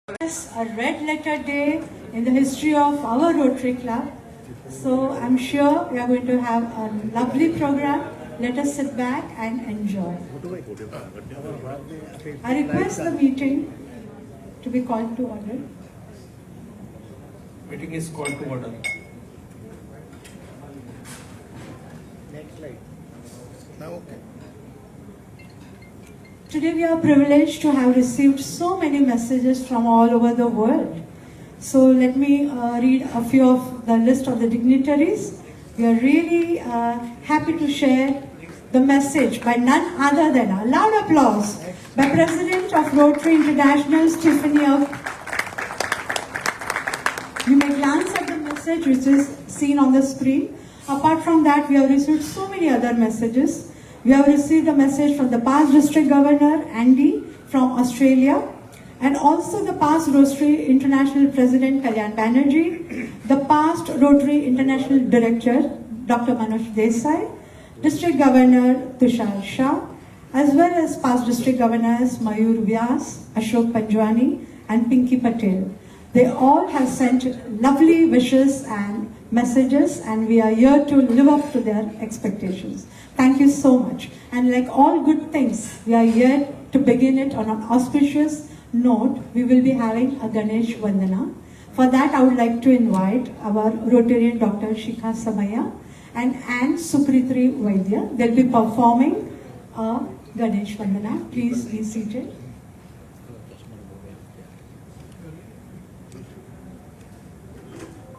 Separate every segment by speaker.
Speaker 1: It's a red letter day in the history of our Rotary Club. So I'm sure we are going to have a lovely program. Let us sit back and enjoy. I request the meeting to be called to order.
Speaker 2: Meeting is called to order.
Speaker 3: Next slide. Now okay.
Speaker 1: Today we are privileged to have received so many messages from all over the world. So let me read a few of the list of the dignitaries. We are really happy to share the message by none other than a loud applause by President of Rotary International, Stephanie of. You may glance at the message which is seen on the screen. Apart from that, we have received so many other messages. We have received a message from the past District Governor, Andy, from Australia, and also the past Rotary International President, Kalyan Banerjee, the past Rotary International Director, Dr. Manoj Desai, District Governor, Tushar Shah, as well as past District Governors, Mayur Vyas, Ashok Panjwani, and Pinky Patel. They all have sent lovely wishes and messages, and we are here to live up to their expectations. Thank you so much. And like all good things, we are here to begin it on an auspicious note. We will be having a Ganesh Vandana. For that, I would like to invite our Rotarian Dr. Shikha Samaya and Anne Supritri Vaidya. They'll be performing a Ganesh Vandana. Please be seated.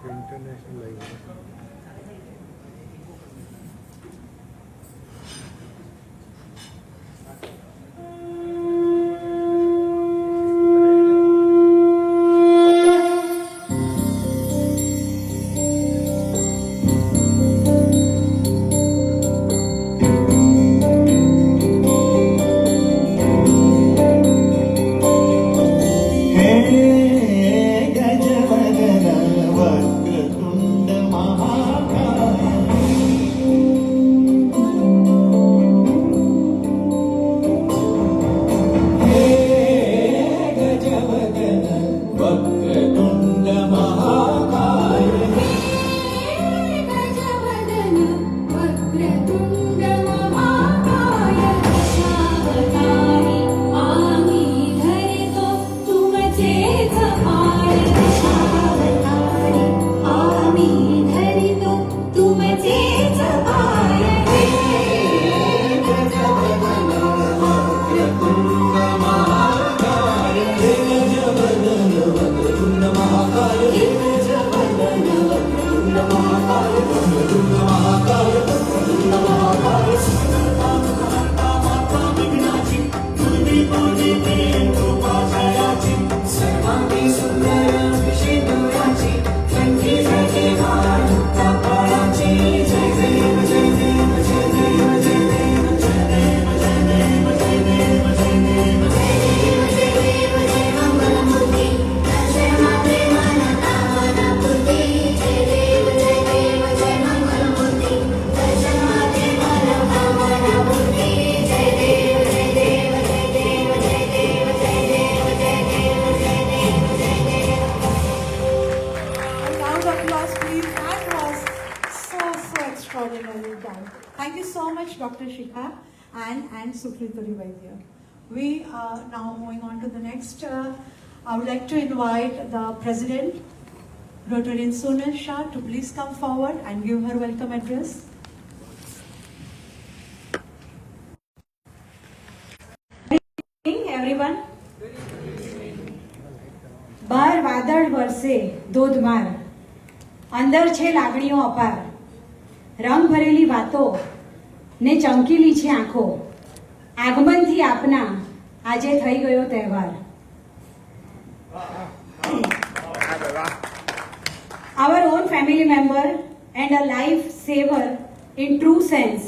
Speaker 3: International live.
Speaker 1: Thank you so much, Dr. Shikha and Supritri Vaidya. We are now moving on to the next. I would like to invite the President, Rotarian Sonal Shah, to please come forward and give her welcome address.
Speaker 4: Good evening, everyone. બહાર વાદળ વરસે ધોધમાર, અંદર છે લાગણીઓ અપાર, રંગ ભરેલી વાતો ને ચમકીલી છે આંખો, આગમનથી આપના આજે થઈ ગયો તહેવાર. Our own family member and a life saver in true sense,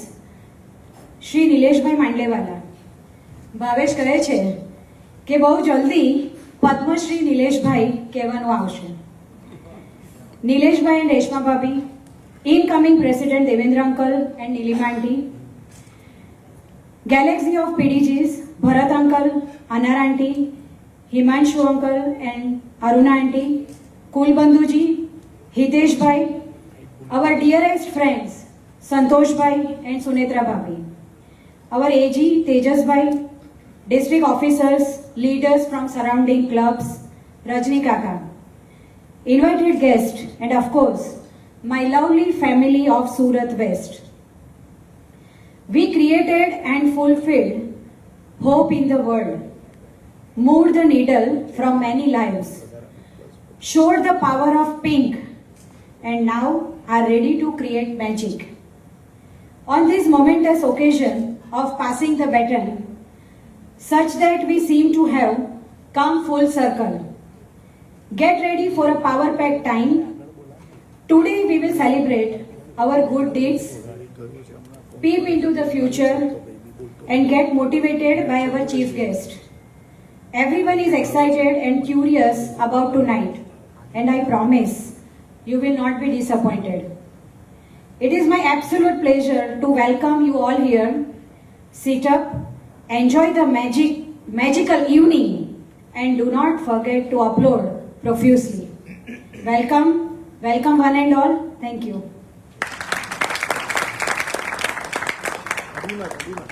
Speaker 4: Shri નિલેશભાઈ માંડલેવાલા. ભાવેશ કહે છે કે બહુ જલ્દી પદ્મશ્રી નિલેશભાઈ કહેવાનું આવશે. નિલેશભાઈ and રેશમા ભાભી, incoming President Devendra Uncle and Nilima Aunty, Galaxy of PDGs, Bharat Uncle, Anar Aunty, Himanshu uncle and Aruna auntie, Kulbandhu ji, Hitesh bhai, our dearest friends Santosh bhai and Sunetra bhabi, our AG Tejas bhai, district officers, leaders from surrounding clubs, Rajni kaka, invited guests, and of course, my lovely family of Surat West. We created and fulfilled hope in the world, moved the needle from many lives, showed the power of pink, and now are ready to create magic. On this momentous occasion of passing the baton, such that we seem to have come full circle. Get ready for a power-packed time. Today we will celebrate our good deeds, peep into the future, and get motivated by our chief guest. Everyone is excited and curious about tonight, and I promise you will not be disappointed. It is my absolute pleasure to welcome you all here. Sit up, enjoy the magical evening, and do not forget to upload profusely. Welcome one and all. Thank you.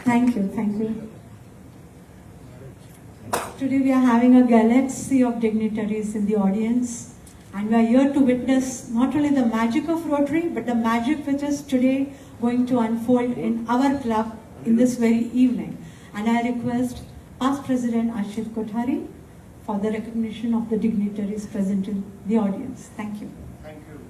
Speaker 1: Thank you. Today we are having a galaxy of dignitaries in the audience, and we are here to witness not only the magic of Rotary, but the magic which is today going to unfold in our club in this very evening. And I request past President Ashit Kothari for the recognition of the dignitaries present in the audience. Thank you.
Speaker 3: Thank you.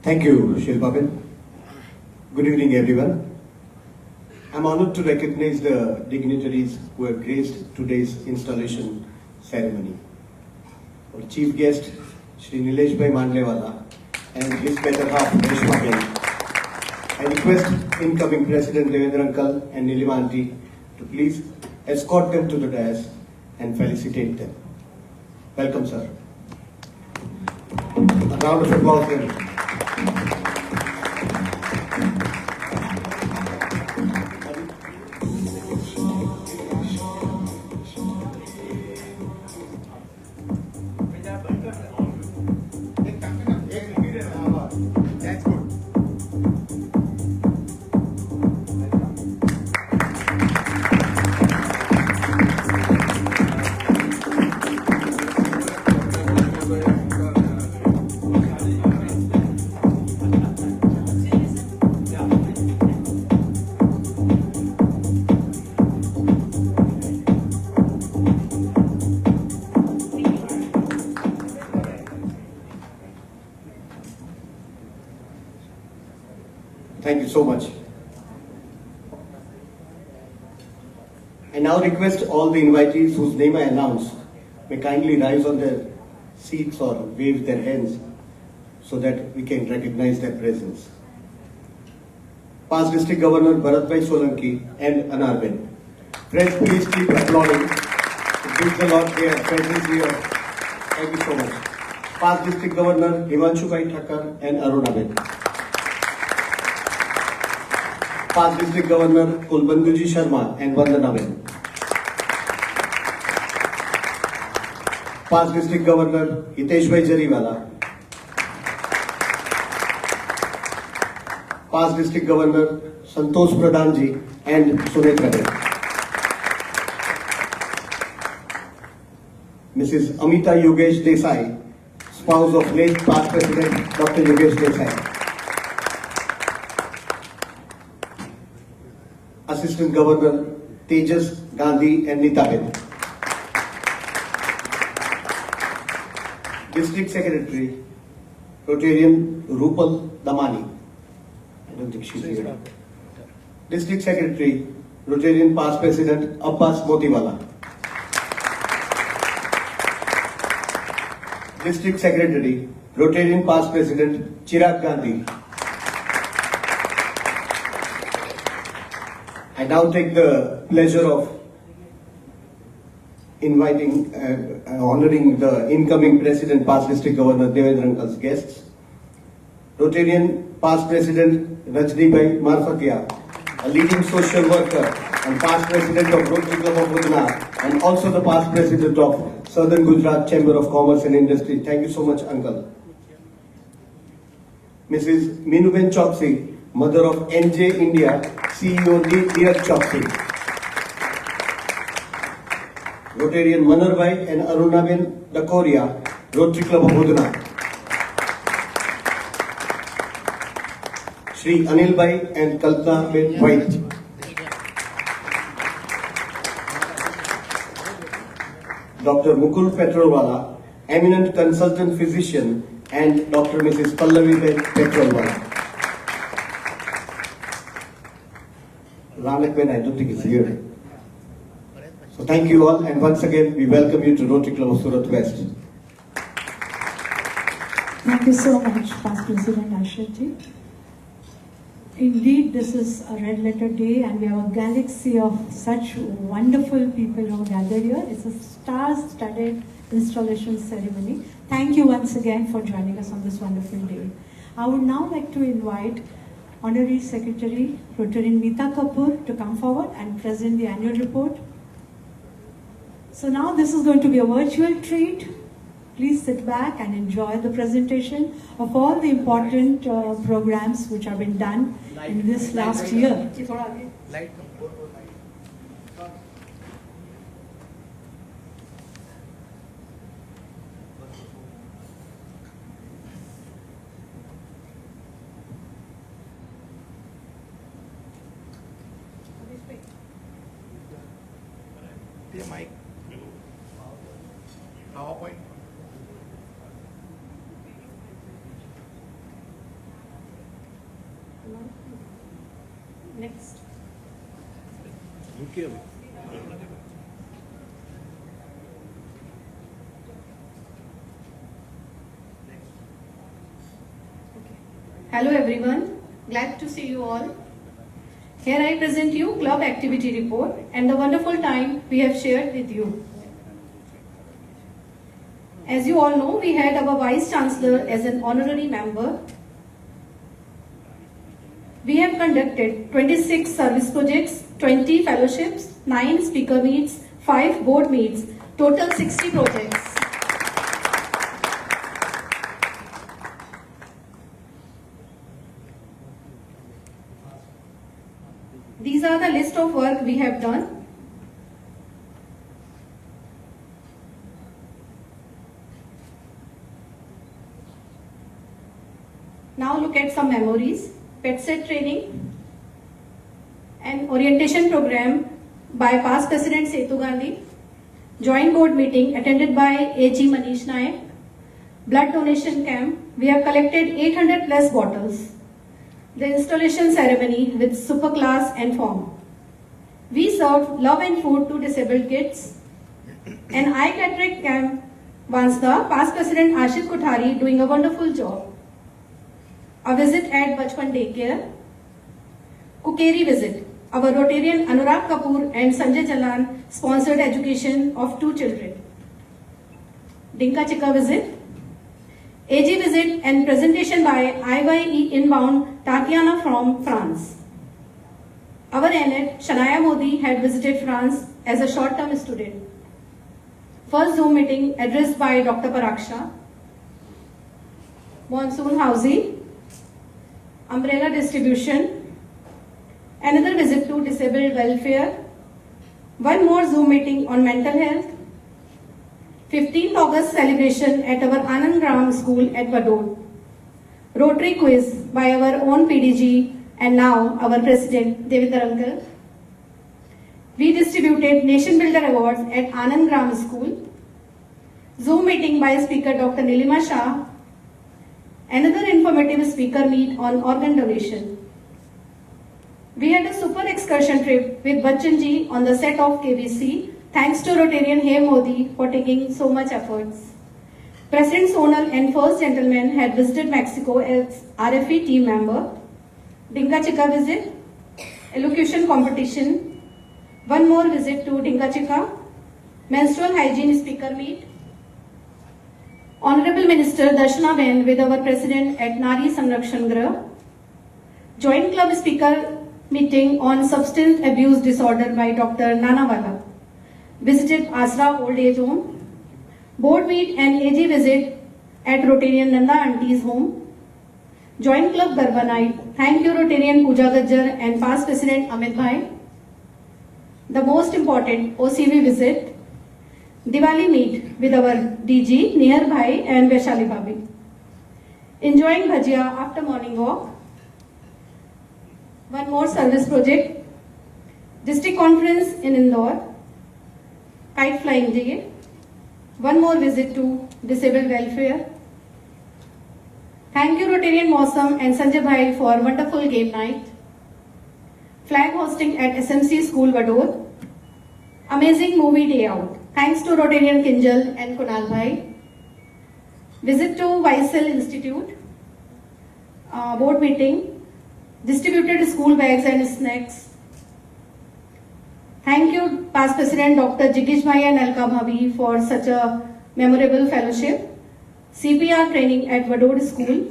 Speaker 2: Thank you, Shilpabin. Good evening, everyone. I'm honored to recognize the dignitaries who have graced today's installation ceremony. Our chief guest, Shri Nilesh Bhai Mandlewala, and his better half, Reshma Bhai. I request incoming President Devendra Uncle and Nilima Aunty to please escort them to the dais and felicitate them. Welcome, sir. A round of applause for them.
Speaker 3: That's good.
Speaker 2: Thank you so much. I now request all the invitees whose name I announce may kindly rise on their seats or wave their hands so that we can recognize their presence. Past District Governor Bharatbhai Solanki and Anarben. Friends, please keep applauding. It means a lot their presence here. Thank you so much. Past District Governor Himanshu Bhai Thakkar and Arunaben. Past District Governor Kulbandhuji Sharma and Vandanaben. Past District Governor Hitesh Bhai Jariwala. Past District Governor Santosh Pradhanji and Sunetra Bhai. Mrs. Amita Yogesh Desai, spouse of late past President Dr. Yogesh Desai. Assistant Governor Tejas Gandhi and Nitabin. District Secretary Rotarian Rupal Damani. I don't think she's here. District Secretary Rotarian Past President Abbas Motiwala. District Secretary Rotarian Past President Chirag Gandhi. I now take the pleasure of inviting, honoring the incoming President, past District Governor Devendra Uncle's guests. Rotarian past President Rajnibai Marfatia, a leading social worker and past President of Rotary Club of Budna, and also the past President of Southern Gujarat Chamber of Commerce and Industry. Thank you so much, Uncle. Mrs. Minuben Choksi, mother of NJ India, CEO Neeraj Choksi. Rotarian Manarbai and Arunaben Dakoria, Rotary Club of Budna. Shri Anil Bhai and Kalpana Ben White. Dr. Mukul Petrolwala, eminent consultant physician, and Dr. Mrs. Pallavi Petrolwala. Ranak Ben, I don't think is here. So thank you all, and once again we welcome you to Rotary Club of Surat West.
Speaker 1: Thank you so much, Past President Ashit. Indeed, this is a red letter day and we have a galaxy of such wonderful people who are gathered here. It's a star-studded installation ceremony. Thank you once again for joining us on this wonderful day. I would now like to invite Honorary Secretary Rotarian Meeta Kapoor to come forward and present the annual report. So now this is going to be a virtual treat. Please sit back and enjoy the presentation of all the important programs which have been done in this last year.
Speaker 3: Mic. PowerPoint.
Speaker 1: Next.
Speaker 5: Hello everyone, glad to see you all. Here I present you club activity report and the wonderful time we have shared with you. As you all know, we had our Vice Chancellor as an honorary member. We have conducted 26 service projects, 20 fellowships, 9 speaker meets, 5 board meets, total 60 projects. These are the list of work we have done. Now look at some memories. PETSET training, an orientation program by past President Setu Gandhi, joint board meeting attended by AG Manish Naik, blood donation camp. We have collected 800 plus bottles. The installation ceremony with super class and form. We served love and food to disabled kids. An eye cataract camp, Vansda, past President Ashit Kothari doing a wonderful job. A visit at Bachpan Daycare. Kukeri visit. Our Rotarian Anurag Kapoor and Sanjay Jalan sponsored education of 2 children. Dinka Chika visit. AG visit and presentation by IYE inbound Tatiana from France. Our ANET, Shania Modi, had visited France as a short-term student. First Zoom meeting addressed by Dr. Paraksha. Monsoon housing, umbrella distribution, another visit to disabled welfare, one more Zoom meeting on mental health, 15th August celebration at our Anand Gram school at Vadod, Rotary quiz by our own PDG and now our President Devendra Uncle. We distributed Nation Builder Awards at Anand Gram School, Zoom meeting by Speaker Dr. Nilima Shah, another informative speaker meet on organ donation. We had a super excursion trip with Bachchan ji on the set of KBC. Thanks to Rotarian Hey Modi for taking so much efforts. President Sonal and First Gentleman had visited Mexico as RFE team member. Dinka Chika visit, elocution competition, one more visit to Dinka Chika, Menstrual Hygiene Speaker Meet. Honorable Minister Darshana Ben with our President at Nari Sanrakshan Grah. Joint Club Speaker Meeting on Substance Abuse Disorder by Dr. Nanawala. Visited Asra Old Age Home. Board meet and AG visit at Rotarian Nanda Auntie's home. Joint Club Garba Night. Thank you Rotarian Pooja Gajjar and past President Amit Bhai. The most important OCV visit. Diwali meet with our DG Nihar Bhai and Vaishali Bhabhi. Enjoying bhajia after morning walk. One more service project. District conference in Indore. Kite flying day. One more visit to disabled welfare. Thank you Rotarian Mausam and Sanjay Bhai for wonderful game night. Flag hosting at SMC School Vadod. Amazing movie day out. Thanks to Rotarian Kinjal and Kunal Bhai. Visit to Vaisal Institute. Board meeting. Distributed school bags and snacks. Thank you past President Dr. Jigish Bhai and Alka Bhabhi for such a memorable fellowship. CPR training at Vadod School.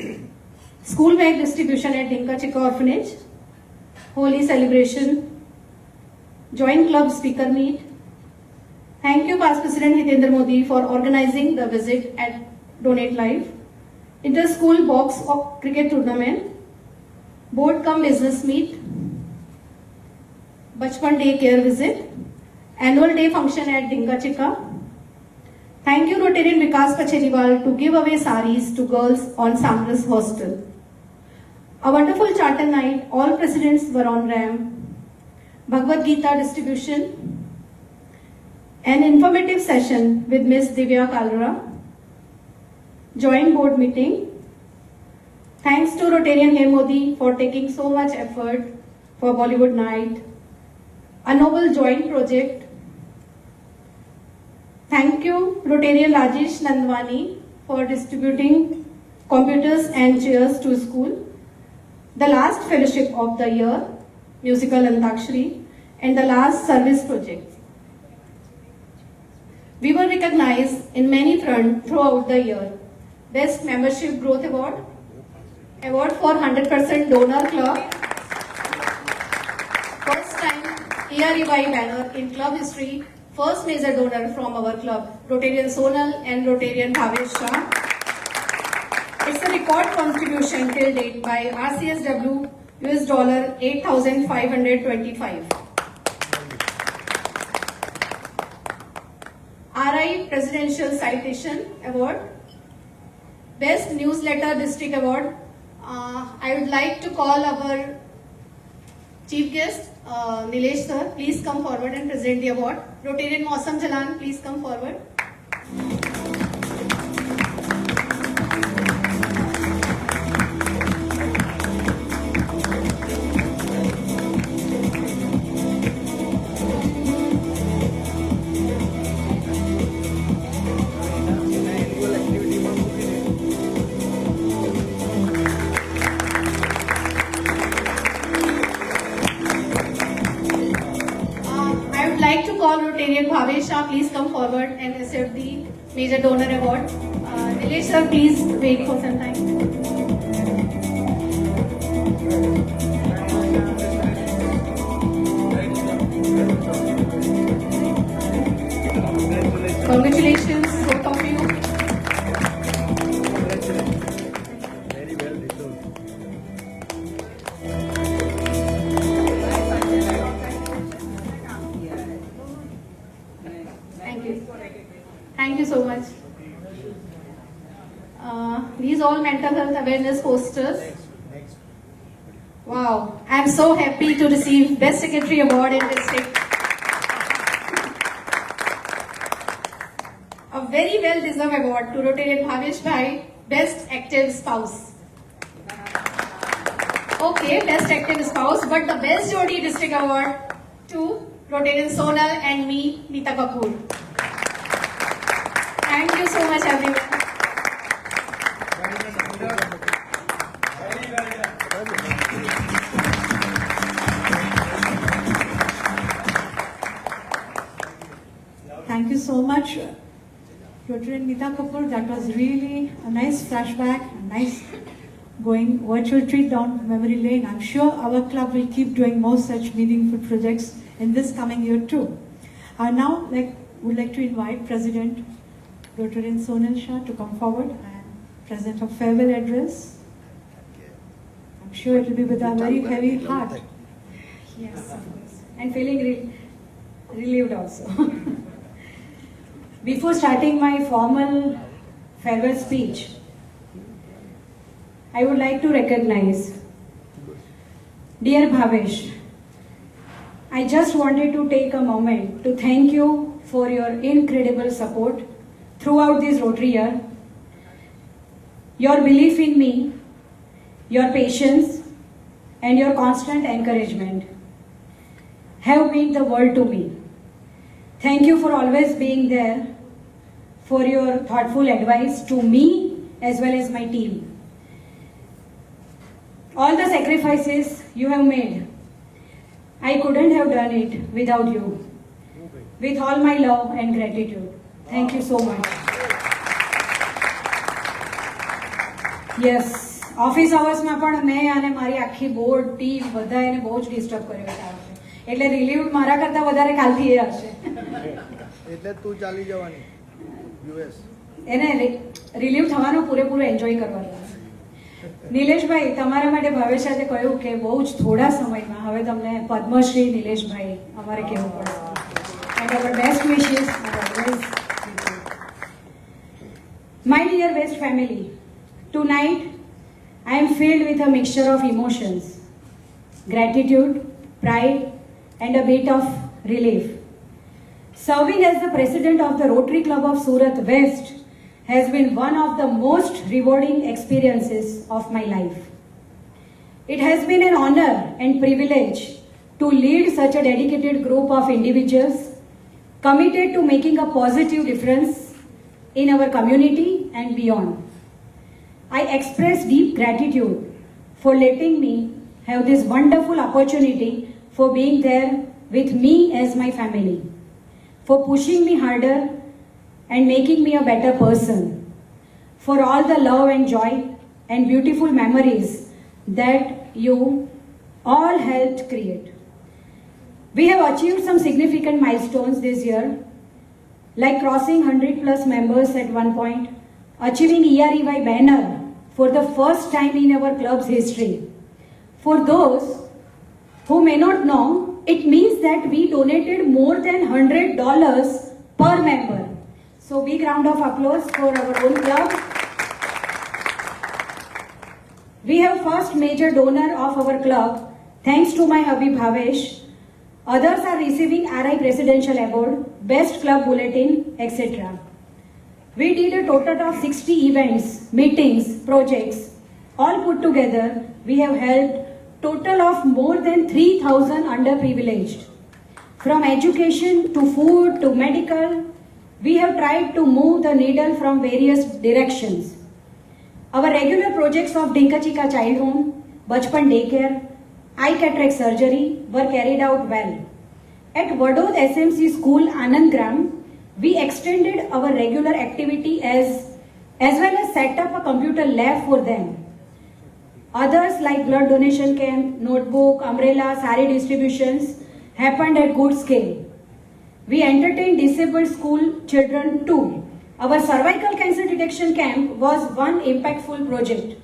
Speaker 5: School bag distribution at Dinka Chika Orphanage. Holy celebration. Joint Club Speaker Meet. Thank you past President Hitendra Modi for organizing the visit at Donate Life. Inter-school box of cricket tournament. Board cum business meet. Bachpan Day care visit. Annual day function at Dinka Chika. Thank you Rotarian Vikas Pacheriwal to give away saris to girls on Samras Hostel. A wonderful charter night. All presidents were on RAM. Bhagavad Gita distribution. An informative session with Miss Divya Kalra. Joint board meeting. Thanks to Rotarian Hair Modi for taking so much effort for Bollywood night. A noble joint project. Thank you Rotarian Rajesh Nandwani for distributing computers and chairs to school. The last fellowship of the year, musical Antakshari, and the last service project. We were recognized in many fronts throughout the year. Best Membership Growth Award, Award for 100% Donor Club, first time EREY banner in club history, first major donor from our club, Rotarian Sonal and Rotarian Bhavesh Shah. It's a record contribution till date by RCSW $, 8,525. RI Presidential Citation Award, Best Newsletter District Award. I would like to call our Chief Guest, Nilesh Sir. Please come forward and present the award. Rotarian Mausam Jalan, please come forward. Call Rotarian Bhavesh Shah, please come forward and accept the Major Donor Award. Nilesh Sir, please wait for some time. Congratulations, both of you.
Speaker 3: Very well resolved.
Speaker 5: Thank you. Thank you so much. These all mental health awareness posters. Wow, I'm so happy to receive Best Secretary Award in District. A very well-deserved award to Rotarian Bhavesh Bhai, Best Active Spouse. Okay, Best Active Spouse, but the Best Jodi District Award to Rotarian Sonal and me, Nita Kapoor. Thank you so much, everyone.
Speaker 1: Thank you so much, Rotarian Nita Kapoor. That was really a nice flashback, a nice going virtual trip down memory lane. I'm sure our club will keep doing more such meaningful projects in this coming year too. Now, would like to invite President Rotarian Sonal Shah to come forward and present a farewell address. I'm sure it will be with a very heavy heart.
Speaker 4: Yes, of course. And feeling relieved also. Before starting my formal farewell speech, I would like to recognize, dear Bhavesh, I just wanted to take a moment to thank you for your incredible support throughout this Rotary year. Your belief in me, your patience, and your constant encouragement have meant the world to me. Thank you for always being there, for your thoughtful advice to me as well as my team. All the sacrifices you have made, I couldn't have done it without you. With all my love and gratitude. Thank you so much. Yes, office અવર્સમાં પણ મેં અને મારી આખી board team બધા એને બહુ જ ડિસ્ટર્બ કર્યો છે એટલે રિલીવ્ડ મારા કરતા વધારે કાલથી એ હશે
Speaker 3: એટલે તું ચાલી જવાની યુએસ
Speaker 4: એને રિલીવ થવાનો પૂરેપૂરો એન્જોય કરવાનો. નિલેશભાઈ, તમારા માટે ભાવેશાએ કહ્યું કે બહુ જ થોડા સમયમાં હવે તમને પદ્મશ્રી નિલેશભાઈ અમારે કહેવું પડશે. And our best wishes are always with you. My dear West family, tonight I am filled with a mixture of emotions, gratitude, pride, and a bit of relief. Serving as the president of the Rotary Club of Surat West has been one of the most rewarding experiences of my life. It has been an honor and privilege to lead such a dedicated group of individuals committed to making a positive difference in our community and beyond. I express deep gratitude for letting me have this wonderful opportunity for being there with me as my family, for pushing me harder and making me a better person, for all the love and joy and beautiful memories that you all helped create. We have achieved some significant milestones this year, like crossing 100+ members at one point, achieving EREY banner for the first time in our club's history. For those who may not know, it means that we donated more than $100 per member. So big round of applause for our own club. We have first major donor of our club, thanks to my hubby Bhavesh. Others are receiving RI Presidential Award, Best Club Bulletin, etc. We did a total of 60 events, meetings, projects. All put together, we have helped total of more than 3,000 underprivileged. From education to food to medical, we have tried to move the needle from various directions. Our regular projects of Dinkachika Child Home, Bachpan Daycare, eye cataract surgery were carried out well. At Vadod SMC School Anandgram, we extended our regular activity as well as set up a computer lab for them. Others like blood donation camp, notebook, umbrella, sari distributions happened at good scale. We entertained disabled school children too. Our cervical cancer detection camp was one impactful project.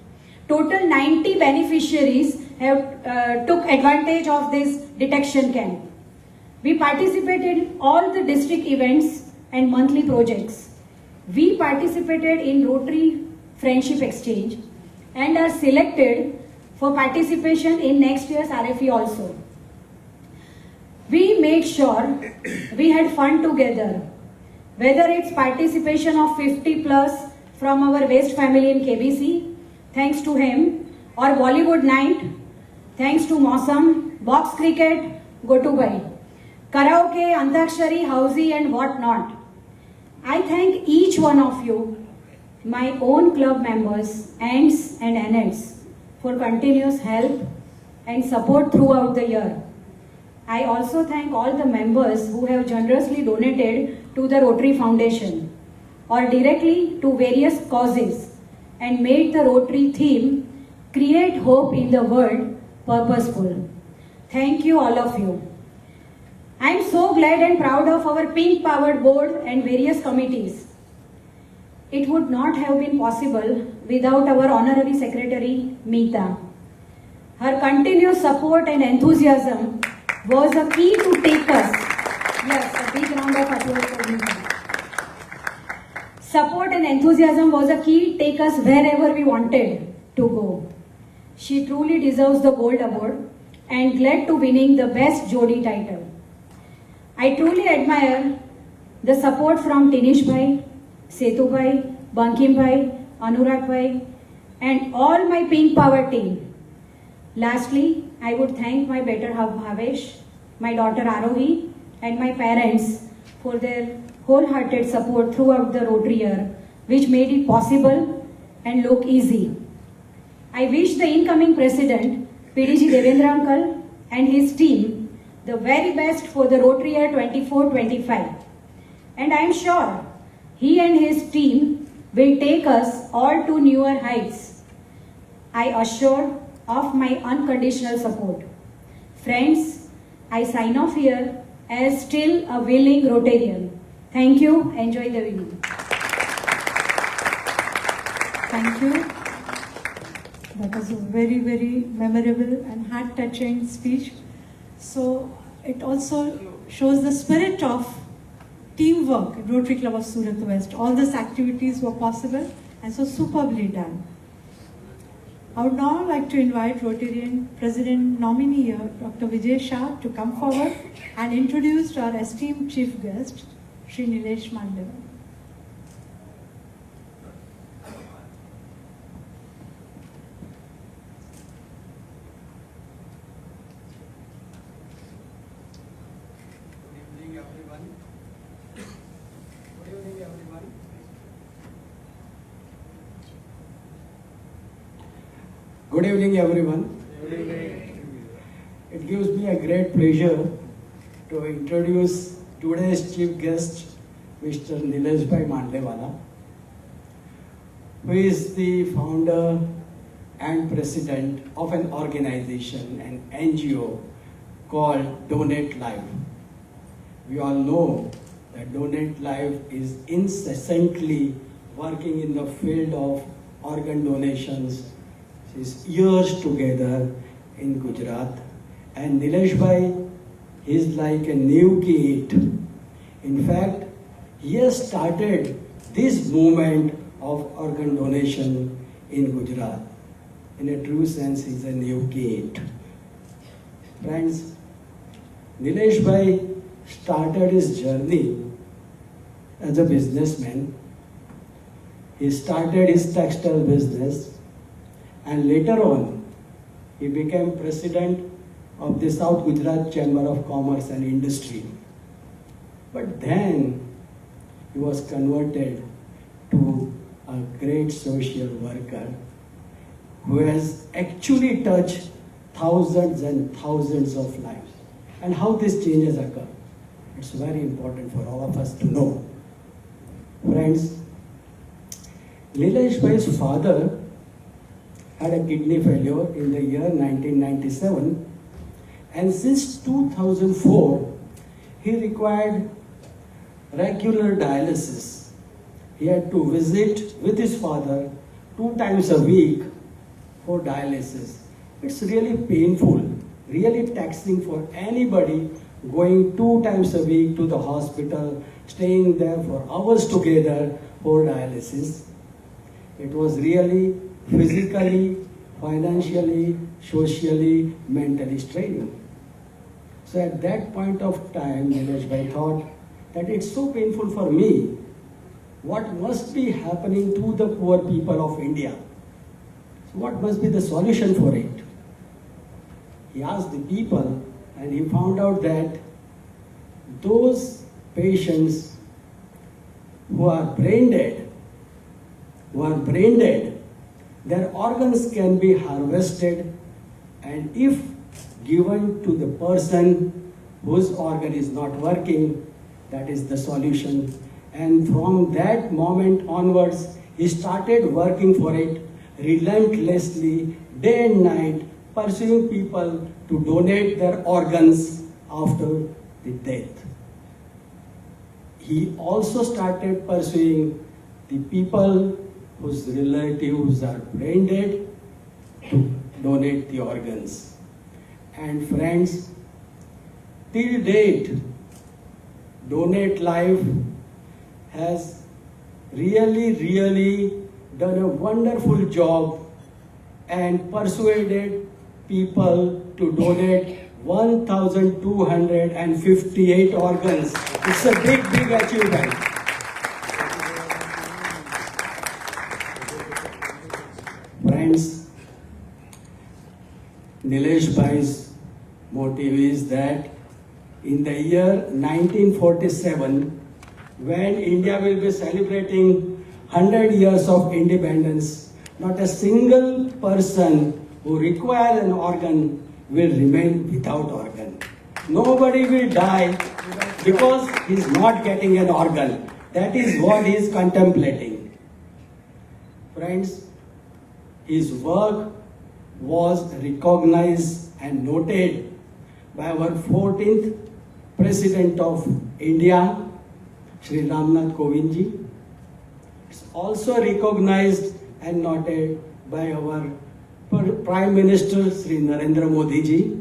Speaker 4: Total 90 beneficiaries have took advantage of this detection camp. We participated in all the district events and monthly projects. We participated in Rotary Friendship Exchange and are selected for participation in next year's RFE also. We made sure we had fun together, whether it's participation of 50+ from our West family in KBC, thanks to him, or Bollywood night, thanks to Mausam, box cricket, Gotubai, karaoke, antakshari, housey and what not. I thank each one of you, my own club members, aunts and aunts, for continuous help and support throughout the year. I also thank all the members who have generously donated to the Rotary Foundation or directly to various causes and made the Rotary theme Create Hope in the World purposeful. Thank you, all of you. I am so glad and proud of our pink powered board and various committees. It would not have been possible without our honorary secretary, Meeta. Her continuous support and enthusiasm was a key to take us. Yes, a big round of applause for Meeta. Support and enthusiasm was a key to take us wherever we wanted to go. She truly deserves the gold award and glad to winning the best Jodi title. I truly admire the support from Tinish Bhai, Setu Bhai, Bankim Bhai, Anurag Bhai and all my Pink Power team. Lastly, I would thank my better half Bhavesh, my daughter Arohi and my parents for their wholehearted support throughout the Rotary year, which made it possible and look easy. I wish the incoming president, PDG Devendra Uncle and his team the very best for the Rotary year 24-25. And I am sure he and his team will take us all to newer heights. I assure of my unconditional support. Friends, I sign off here as still a willing Rotarian. Thank you. Enjoy the video.
Speaker 1: Thank you. That was a very, very memorable and heart-touching speech. So it also shows the spirit of teamwork at Rotary Club of Surat West. All these activities were possible and so superbly done. I would now like to invite Rotarian President nominee Dr. Vijay Shah to come forward and introduce our esteemed chief guest, Sri Nilesh Mandeva.
Speaker 6: Good evening, everyone. It gives me a great pleasure to introduce today's chief guest, Mr. Nilesh Bhai Mandlewala, who is the founder and president of an organization, an NGO called Donate Life. We all know that Donate Life is incessantly working in the field of organ donations since years together in Gujarat. And Nilesh Bhai is like a new kid. In fact, he has started this movement of organ donation in Gujarat. In a true sense, he's a new kid. Friends, Nilesh Bhai started his journey as a businessman. He started his textile business and later on he became president of the South Gujarat Chamber of Commerce and Industry. But then he was converted to a great social worker who has actually touched thousands and thousands of lives. And how these changes occur, it's very important for all of us to know. Friends, Nilesh Bhai's father had a kidney failure in the year 1997, and since 2004 he required regular dialysis. He had to visit with his father 2 times a week for dialysis. It's really painful, really taxing for anybody going 2 times a week to the hospital, staying there for hours together for dialysis. It was really physically, financially, socially, mentally straining. So at that point of time, Nilesh Bhai thought that it's so painful for me. What must be happening to the poor people of India? So what must be the solution for it? He asked the people and he found out that those patients who are brain dead, their organs can be harvested, and if given to the person whose organ is not working, that is the solution. And from that moment onwards, he started working for it relentlessly, day and night, pursuing people to donate their organs after the death. He also started pursuing the people whose relatives are brain dead to donate the organs. And friends, till date, Donate Life has really done a wonderful job and persuaded people to donate 1,258 organs. It's a big achievement. Friends, Nilesh Bhai's motive is that in the year 1947, when India will be celebrating 100 years of independence, not a single person who requires an organ will remain without organ. Nobody will die because he's not getting an organ. That is what he is contemplating. Friends, his work was recognized and noted by our 14th President of India, Shri Ramnath Kovind ji. It's also recognized and noted by our Prime Minister Shri Narendra Modi ji,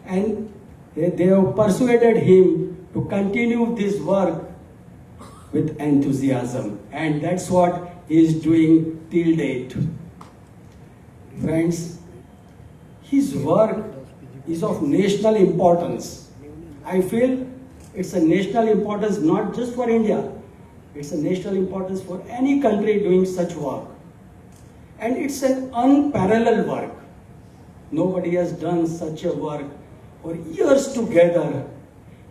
Speaker 6: and they have persuaded him to continue this work with enthusiasm, and that's what he is doing till date. Friends, his work is of national importance. I feel it's a national importance not just for India, it's a national importance for any country doing such work. And it's an unparalleled work. Nobody has done such a work for years together.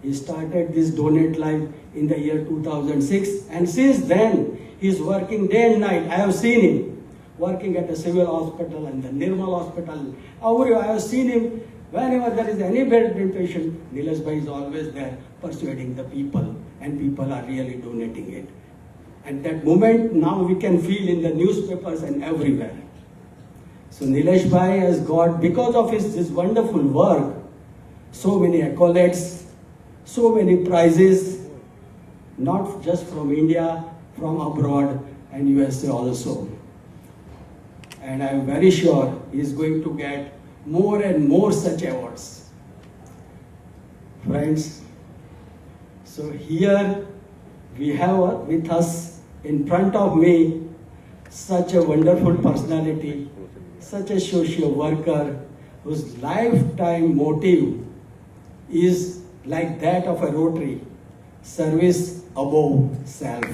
Speaker 6: He started this Donate Life in the year 2006, and since then he's working day and night. I have seen him working at the civil hospital and the Nirmal hospital. I have seen him whenever there is any bedridden patient. Nilesh Bhai is always there persuading the people, and people are really donating it. And that moment now we can feel in the newspapers and everywhere. So Nilesh Bhai has got, because of this wonderful work, so many accolades, so many prizes, not just from India, from abroad and USA also. And I am very sure he is going to get more and more such awards. Friends, so here we have with us in front of me such a wonderful personality, such a social worker whose lifetime motive is like that of a Rotary, service above self.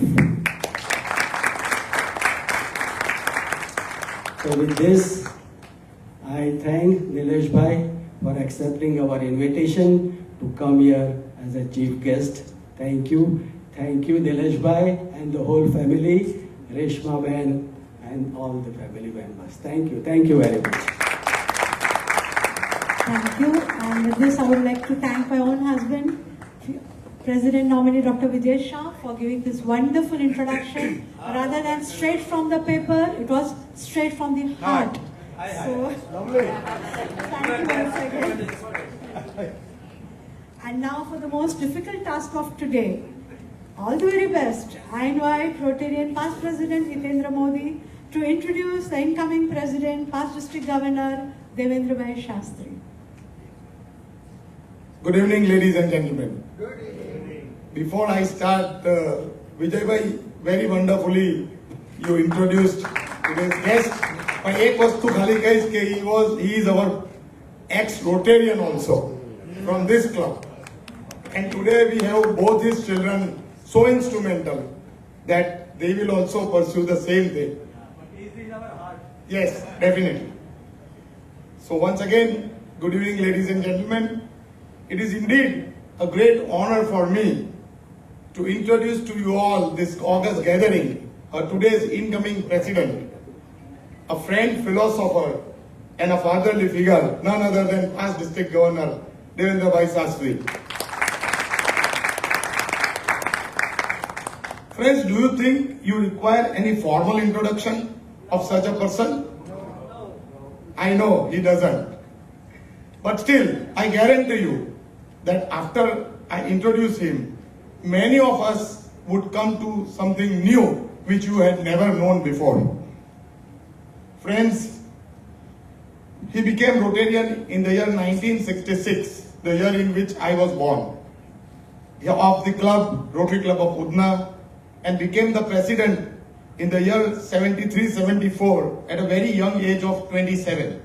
Speaker 6: So with this, I thank Nilesh Bhai for accepting our invitation to come here as a chief guest. Thank you. Thank you, Nilesh Bhai and the whole family, Reshma Ben and all the family members. Thank you. Thank you very much.
Speaker 1: Thank you. And with this, I would like to thank my own husband, President nominee Dr. Vijay Shah, for giving this wonderful introduction. Rather than straight from the paper, it was straight from the heart. So, thank you once again. And now for the most difficult task of today. All the very best. I invite Rotarian past President Hitendra Modi to introduce the incoming President, past District Governor Devendra Bhai Shastri.
Speaker 7: Good evening, ladies and gentlemen. Good evening. Before I start, Vijay Bhai, very wonderfully you introduced today's guest. But ek vastu khali kais ke he is our ex-Rotarian also from this club. And today we have both his children so instrumental that they will also pursue the same thing. Yes, definitely. So once again, good evening, ladies and gentlemen. It is indeed a great honor for me to introduce to you all this August gathering, today's incoming president, a friend, philosopher, and a fatherly figure, none other than past District Governor Devendra Bhai Shastri. Friends, do you think you require any formal introduction of such a person? I know he doesn't. But still, I guarantee you that after I introduce him, many of us would come to something new which you had never known before. Friends, he became Rotarian in the year 1966, the year in which I was born, of the club, Rotary Club of Udna, and became the president in the year 73-74 at a very young age of 27.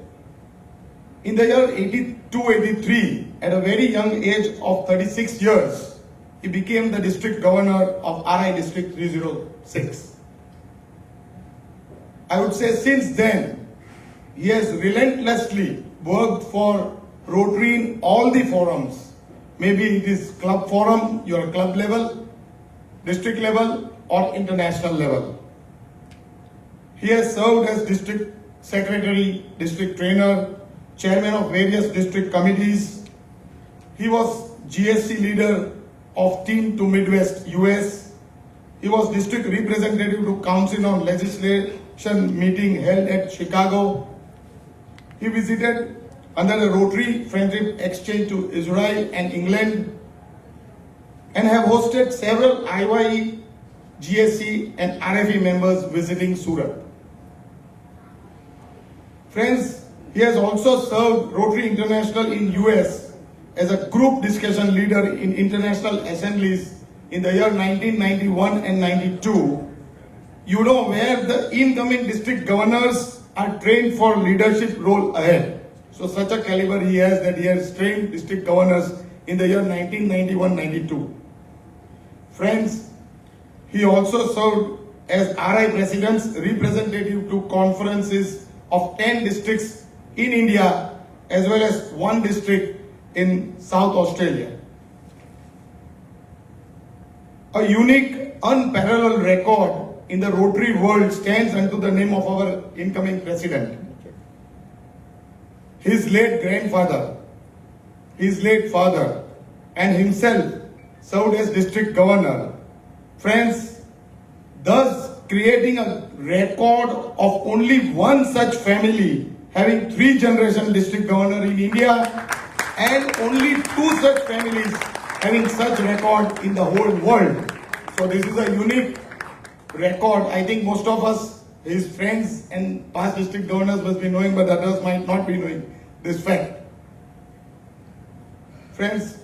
Speaker 7: In the year 82-83, at a very young age of 36 years, he became the district governor of RI District 306. I would say since then, he has relentlessly worked for Rotary in all the forums. Maybe it is club forum, your club level, district level, or international level. He has served as district secretary, district trainer, chairman of various district committees. He was GSC leader of Team to Midwest US. He was district representative to Council on Legislation meeting held at Chicago. He visited under the Rotary Friendship Exchange to Israel and England and have hosted several IYE, GSC and RFE members visiting Surat. Friends, he has also served Rotary International in US as a group discussion leader in international assemblies in the year 1991 and 92. You know where the incoming district governors are trained for leadership role ahead. So such a caliber he has that he has trained district governors in the year 1991-92. Friends, he also served as RI President's representative to conferences of 10 districts in India as well as one district in South Australia. A unique, unparalleled record in the Rotary world stands unto the name of our incoming president. His late grandfather, his late father, and himself served as district governor. Friends, thus creating a record of only one such family having 3 generation district governor in India and only 2 such families having such record in the whole world. So this is a unique record. I think most of us, his friends and past district governors must be knowing, but others might not be knowing this fact. Friends,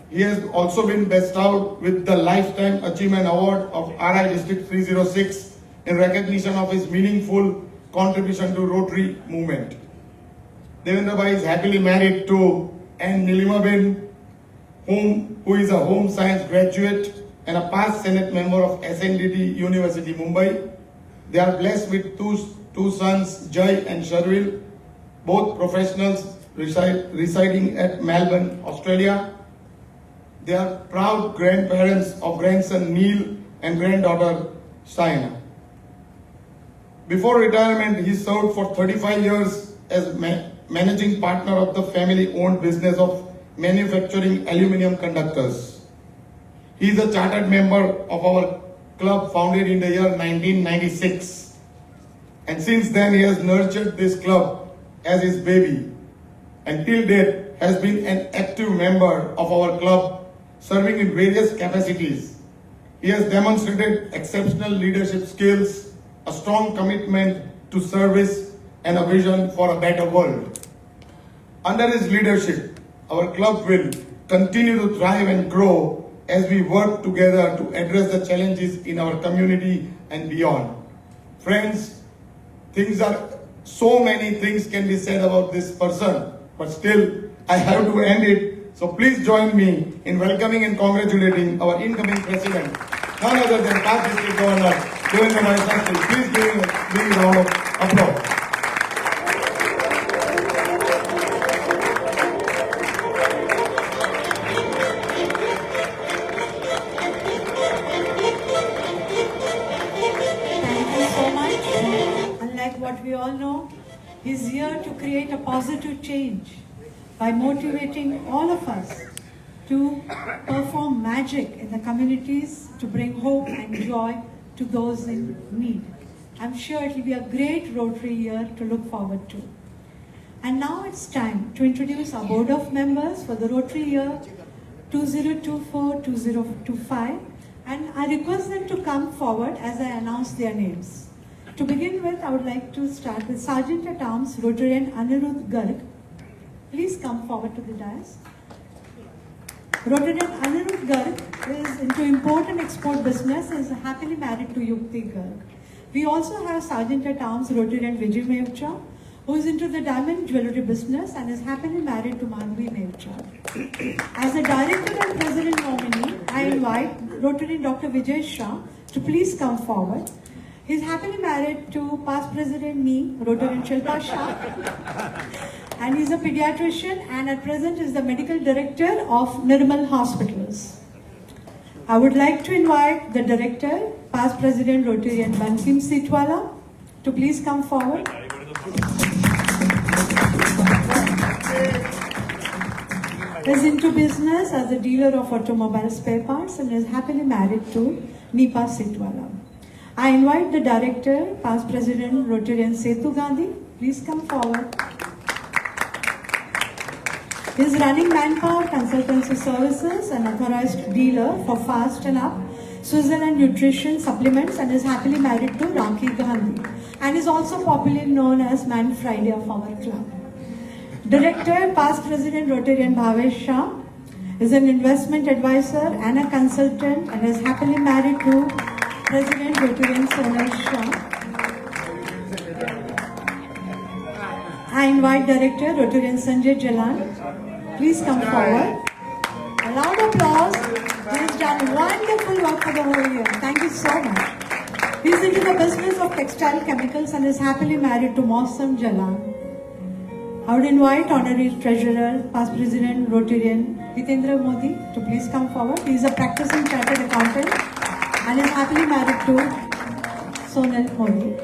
Speaker 7: he has also been bestowed with the Lifetime Achievement Award of RI District 306 in recognition of his meaningful contribution to Rotary movement. Devendra Bhai is happily married to N. Nilimaben, who is a home science graduate and a past Senate member of SNDT University, Mumbai. They are blessed with two sons, Jai and Sharvil, both professionals residing at Melbourne, Australia. They are proud grandparents of grandson Neil and granddaughter Saina. Before retirement, he served for 35 years as managing partner of the family-owned business of manufacturing aluminium conductors. He is a chartered member of our club founded in the year 1996. And since then, he has nurtured this club as his baby. And till date, has been an active member of our club, serving in various capacities. He has demonstrated exceptional leadership skills, a strong commitment to service, and a vision for a better world. Under his leadership, our club will continue to thrive and grow as we work together to address the challenges in our community and beyond. Friends, so many things can be said about this person, but still, I have to end it. So please join me in welcoming and congratulating our incoming president, none other than past district governor, Devendra Bhai Sastry. Please give him a big round of applause.
Speaker 1: Thank you so much. Unlike what we all know, he's here to create a positive change by motivating all of us to perform magic in the communities to bring hope and joy to those in need. I'm sure it will be a great Rotary year to look forward to. And now it's time to introduce our board of members for the Rotary year 2024-2025, and I request them to come forward as I announce their names. To begin with, I would like to start with Sergeant at Arms Rotarian Anirudh Garg. Please come forward to the dais. Rotarian Anirudh Garg is into import and export business and is happily married to Yukti Garg. We also have Sergeant at Arms Rotarian Vijay Mevcha, who is into the diamond jewelry business and is happily married to Manvi Mevcha. As a director and president nominee, I invite Rotarian Dr. Vijay Shah to please come forward. He is happily married to past president me, Rotarian Shilpa Shah, and he is a pediatrician and at present is the medical director of Nirmal Hospitals. I would like to invite the director, past president Rotarian Bankim Sitwala, to please come forward. Is into business as a dealer of automobile spare parts and is happily married to Nipa Sitwala. I invite the director, past president Rotarian Setu Gandhi, please come forward. He is running Manpower Consultancy Services and authorized dealer for Fast and Up, Switzerland Nutrition Supplements and is happily married to Rakhi Gandhi and is also popularly known as Man Friday of our club. Director, past president Rotarian Bhavesh Shah is an investment advisor and a consultant and is happily married to President Rotarian Sonal Shah. I invite Director Rotarian Sanjay Jalan. Please come forward. A loud applause. He has done wonderful work for the whole year. Thank you so much. He is into the business of textile chemicals and is happily married to Mausam Jalan. I would invite Honorary Treasurer, past President Rotarian Hitendra Modi to please come forward. He is a practicing chartered accountant and is happily married to Sonal Modi.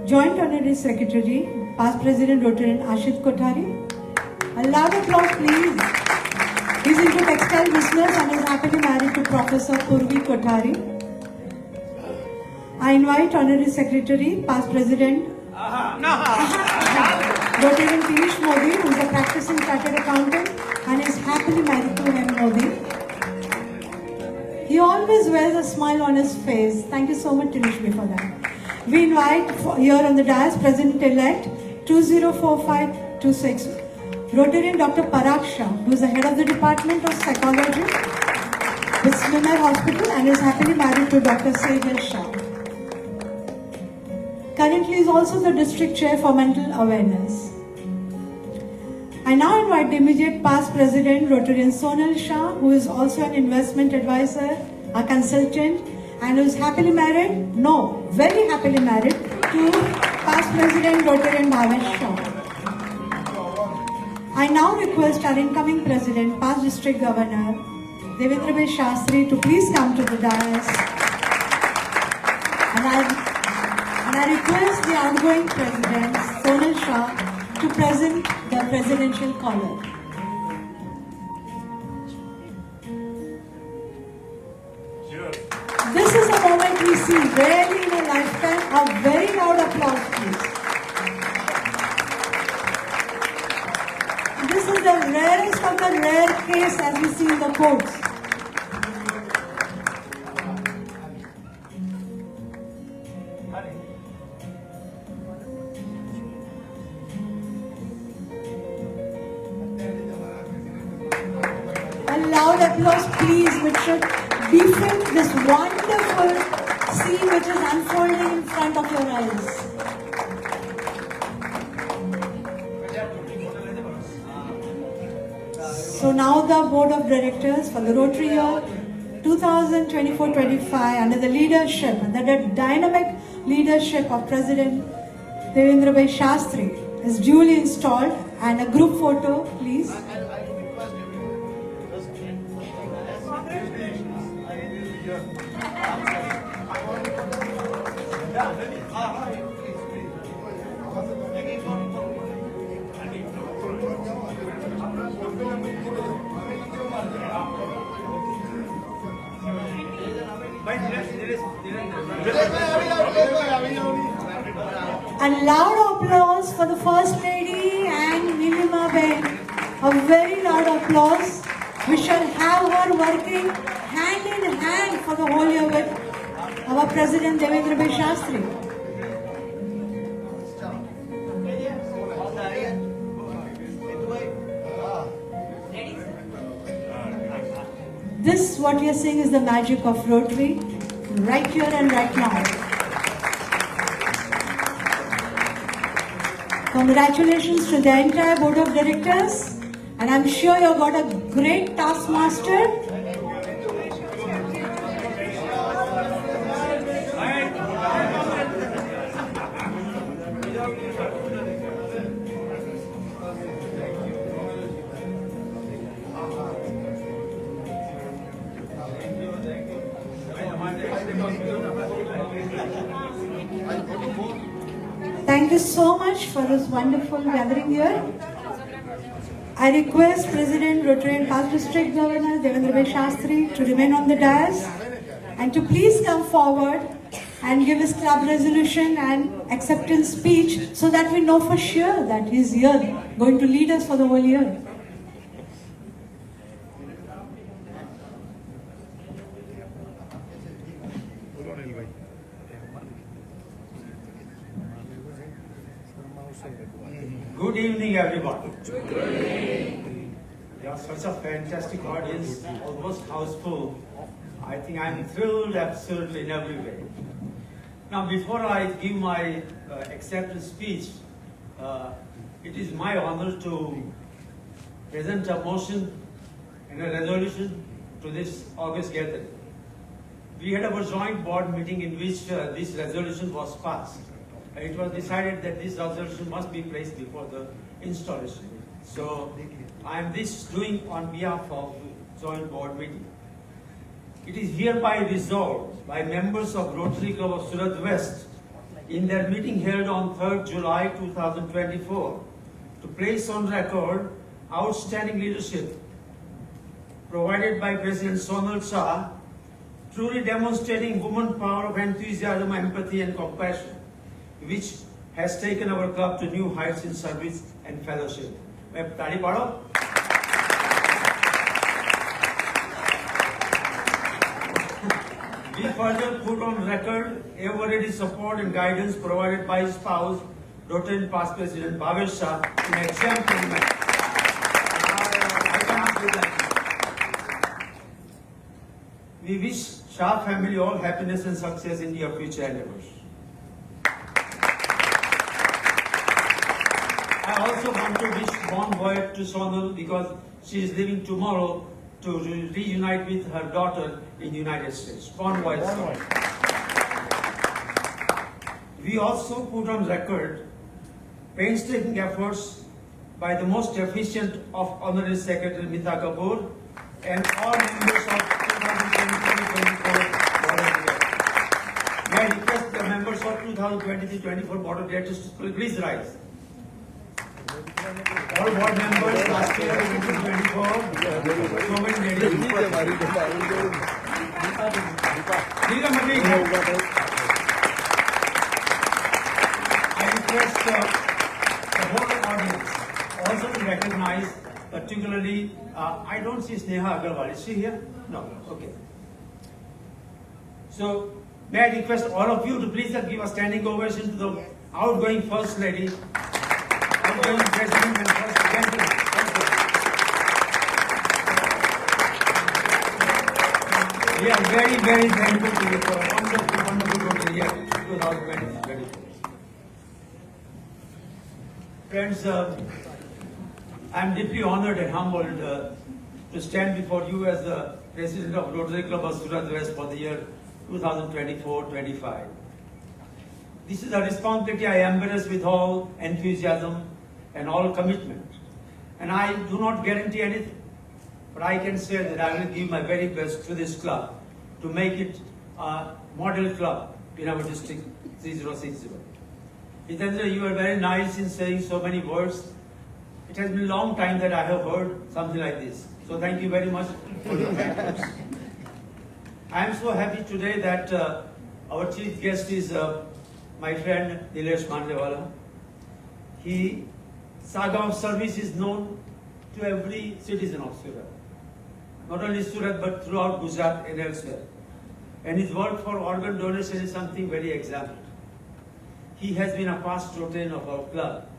Speaker 1: Joint Honorary Secretary, past President Rotarian Ashit Kothari. A loud applause please. He is into textile business and is happily married to Professor Purvi Kothari. I invite Honorary Secretary, past President Rotarian Piyush Modi, who is a practicing chartered accountant and is happily married to M. Modi. He always wears a smile on his face. Thank you so much, Tinishmi, for that. We invite here on the dais President-elect 204526, Rotarian Dr. Parag Shah, who is the head of the Department of Psychology with Swimmer Hospital and is happily married to Dr. Sejal Shah. Currently is also the district chair for mental awareness. I now invite the immediate past president, Rotarian Sonal Shah, who is also an investment advisor, a consultant, and who is happily married, very happily married to past president, Rotarian Bhavesh Shah. I now request our incoming president, past district governor, Devendra Bhai Shastri, to please come to the dais. And I request the outgoing president, Sonal Shah, to present the presidential collar. This is a moment we see rarely in a lifetime. A very loud applause, please. This is the rarest of the rare case as we see in the courts. A loud applause, please, which should befit this wonderful scene which is unfolding in front of your eyes. So now the Board of Directors for the Rotary year 2024-25 under the leadership and the dynamic leadership of President Devendra Bhai Shastri is duly installed, and a group photo, please. A loud applause for the First Lady and Nilima Ben. A very loud applause. We shall have her working hand in hand for the whole year with our President Devendra Bhai Shastri. This, what we are seeing, is the magic of Rotary, right here and right now. Congratulations to the entire Board of Directors, and I'm sure you've got a great taskmaster. Thank you so much for this wonderful gathering here. I request President Rotarian Past District Governor Devendra Bhai Shastri to remain on the dais and to please come forward and give his club resolution and acceptance speech so that we know for sure that he is here going to lead us for the whole year.
Speaker 8: Good evening, everyone. You are such a fantastic audience, almost houseful. I think I'm thrilled absolutely in every way. Now, before I give my acceptance speech, it is my honor to present a motion and a resolution to this August gathering. We had our joint board meeting in which this resolution was passed. It was decided that this resolution must be placed before the installation. So I am doing on behalf of joint board meeting. It is hereby resolved by members of Rotary Club of Surat West in their meeting held on 3rd July 2024 to place on record outstanding leadership provided by President Sonal Shah, truly demonstrating woman power of enthusiasm, empathy and compassion, which has taken our club to new heights in service and fellowship. We further put on record ever-ready support and guidance provided by his spouse, Rotarian Past President Bhavesh Shah, in exemplary manner. I cannot do that. We wish Shah family all happiness and success in your future endeavors. I also want to wish bon voyage to Sonal because she is leaving tomorrow to reunite with her daughter in the United States. Bon voyage. We also put on record painstaking efforts by the most efficient of Honorary Secretary Mita Kapoor and all members of 2023-24 Board of Directors. May I request the members of 2023-24 Board of Directors to please rise. All board members last year, 2024, so many ladies. I request the whole audience also to recognize, particularly, I don't see Sneha Agarwal. Is she here? No. Okay. So, may I request all of you to please give a standing ovation to the outgoing First Lady, outgoing President and First Gentleman. We are very, very thankful to you for a wonderful, wonderful total year 2024. Friends, I am deeply honored and humbled to stand before you as the President of Rotary Club of Surat West for the year 2024-25. This is a responsibility I embrace with all enthusiasm and all commitment. And I do not guarantee anything, but I can say that I will give my very best to this club to make it a model club in our district 3060. Hitendra, you are very nice in saying so many words. It has been a long time that I have heard something like this. So thank you very much for your kind words. I am so happy today that our chief guest is my friend Nilesh Mandlewala. Saga of service is known to every citizen of Surat. Not only Surat but throughout Gujarat and elsewhere. And his work for organ donation is something very exemplary. He has been a past Rotarian of our club.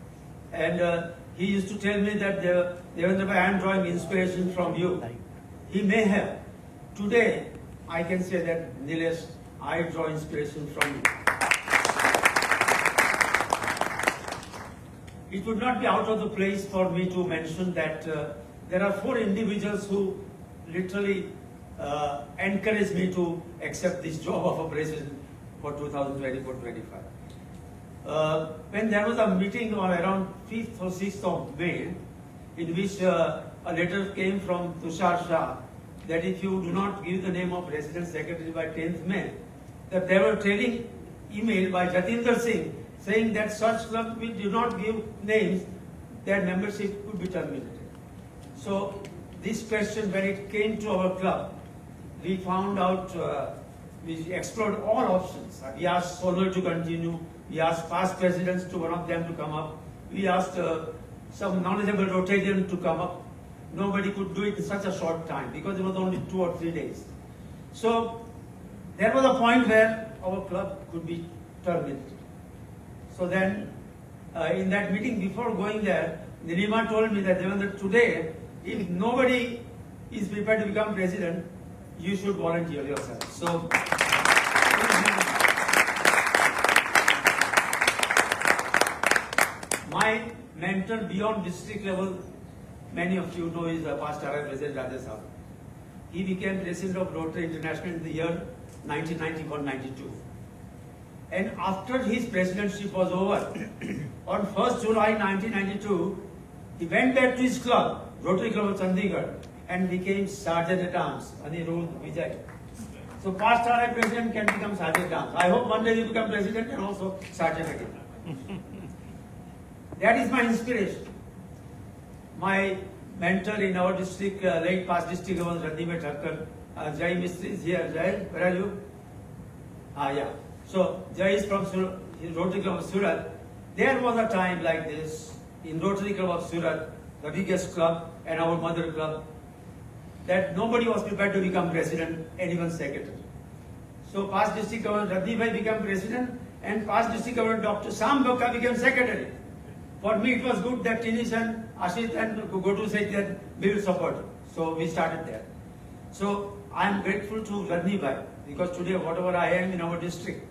Speaker 8: And he used to tell me that Devendra, I am drawing inspiration from you. He may have. Today, I can say that, Nilesh, I draw inspiration from you. It would not be out of the place for me to mention that there are 4 individuals who literally encouraged me to accept this job of a president for 2024-25. When there was a meeting on around 5th or 6th of May, in which a letter came from Tushar Shah that if you do not give the name of resident secretary by 10th May, that they were trailing email by Jatinder Singh saying that such club we do not give names, their membership could be terminated. So this question, when it came to our club, we found out, we explored all options. We asked Sonal to continue, we asked past presidents to one of them to come up, we asked some knowledgeable Rotarian to come up. Nobody could do it in such a short time because it was only 2 or 3 days. So there was a point where our club could be terminated. So then, in that meeting, before going there, Nilima told me that Devendra, today, if nobody is prepared to become president, you should volunteer yourself. So, my mentor beyond district level, many of you know, is past RI President Rajesh Sahu. He became president of Rotary International in the year 1991-92. And after his presidency was over, on 1st July 1992, he went back to his club, Rotary Club of Chandigarh, and became Sergeant at Arms, Anirudh Vijay. So past RI president can become Sergeant at Arms. I hope one day you become president and also Sergeant again. That is my inspiration. My mentor in our district, late past district governor Radhimai Thakkar, Jai Mistry is here. Jai, where are you? Yeah. So Jai is from Rotary Club of Surat. There was a time like this in Rotary Club of Surat, the biggest club and our mother club, that nobody was prepared to become president and even secretary. So past district governor Radhimai became president and past district governor Dr. Sam Bhakka became secretary. For me it was good that Tinish and Ashit and Gotu said that we will support. So we started there. So I am grateful to Radhimai because today whatever I am in our district,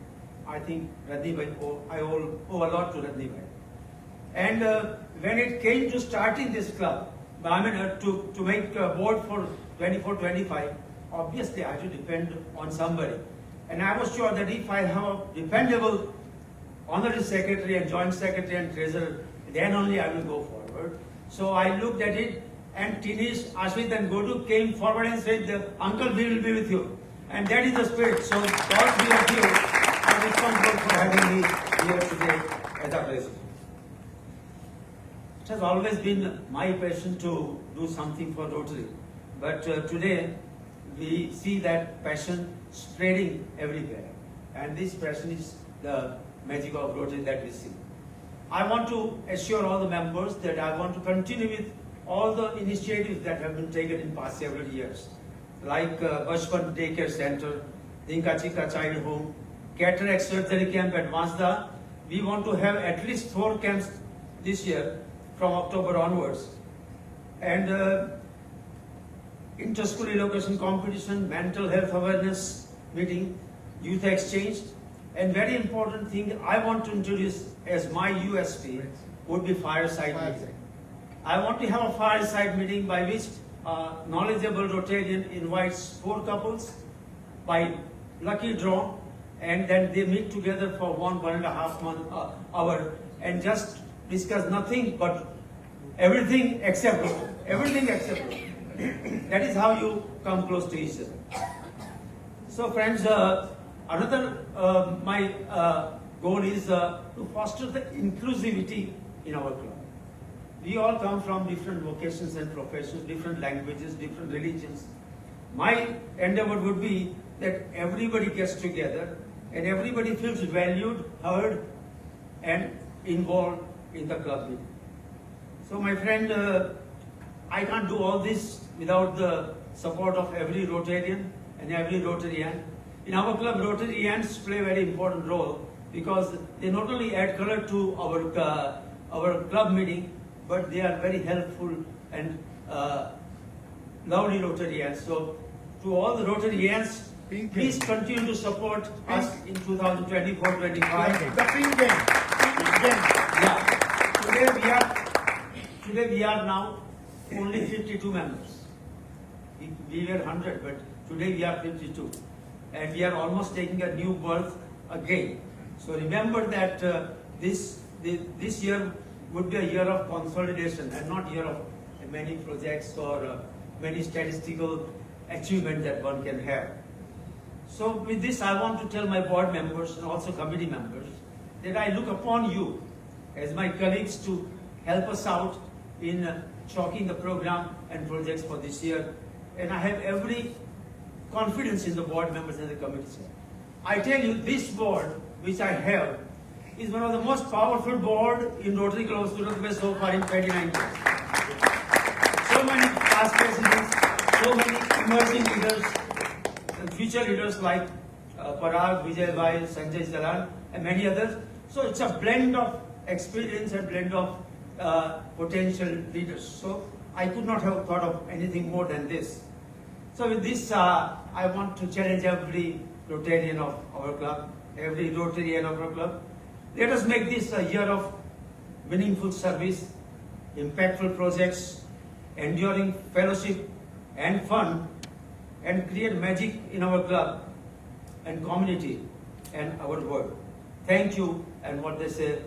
Speaker 8: I think Radhimai, I owe a lot to Radhimai. And when it came to starting this club, I mean to make a board for 24-25, obviously I had to depend on somebody. And I was sure that if I have a dependable honorary secretary and joint secretary and treasurer, then only I will go forward. So I looked at it and Tinish, Ashwit and Godu came forward and said, Uncle, we will be with you. And that is the spirit. So God be with you. I am responsible for having me here today as a president. It has always been my passion to do something for Rotary. But today we see that passion spreading everywhere. And this passion is the magic of Rotary that we see. I want to assure all the members that I want to continue with all the initiatives that have been taken in past several years, like Bachpan Daycare Center, Dinka Chika Child Home, Cataract Surgery Camp at Mazda. We want to have at least 4 camps this year from October onwards. And inter-school relocation competition, mental health awareness meeting, youth exchange, and very important thing I want to introduce as my USP would be fireside meeting. I want to have a fireside meeting by which knowledgeable Rotarian invites 4 couples by lucky draw, and then they meet together for 1.5 hour and just discuss nothing but everything except everything except that is how you come close to each other. So friends, another my goal is to foster the inclusivity in our club. We all come from different vocations and professions, different languages, different religions. My endeavor would be that everybody gets together and everybody feels valued, heard, and involved in the club meeting. So my friend, I can't do all this without the support of every Rotarian and every Rotarian. In our club, Rotarians play a very important role because they not only add color to our club meeting, but they are very helpful and lovely Rotarians. So to all the Rotarians, please continue to support us in 2024-25.
Speaker 7: The pink gang. Pink gang.
Speaker 8: Yeah. Today we are now only 52 members. We were 100, but today we are 52. And we are almost taking a new birth again. So remember that this year would be a year of consolidation and not year of many projects or many statistical achievements that one can have. So with this, I want to tell my board members and also committee members that I look upon you as my colleagues to help us out in chalking the program and projects for this year. And I have every confidence in the board members and the committees. I tell you, this board, which I have, is one of the most powerful board in Rotary Club of Surat West so far in 29 years. So many past presidents, so many emerging leaders, and future leaders like Parag, Vijay Bhai, Sanjay Jalan, and many others. So it's a blend of experience and blend of potential leaders. So I could not have thought of anything more than this. So with this, I want to challenge every Rotarian of our club, every Rotarian of our club. Let us make this a year of meaningful service, impactful projects, enduring fellowship and fun, and create magic in our club and community and our world. Thank you, and what they say,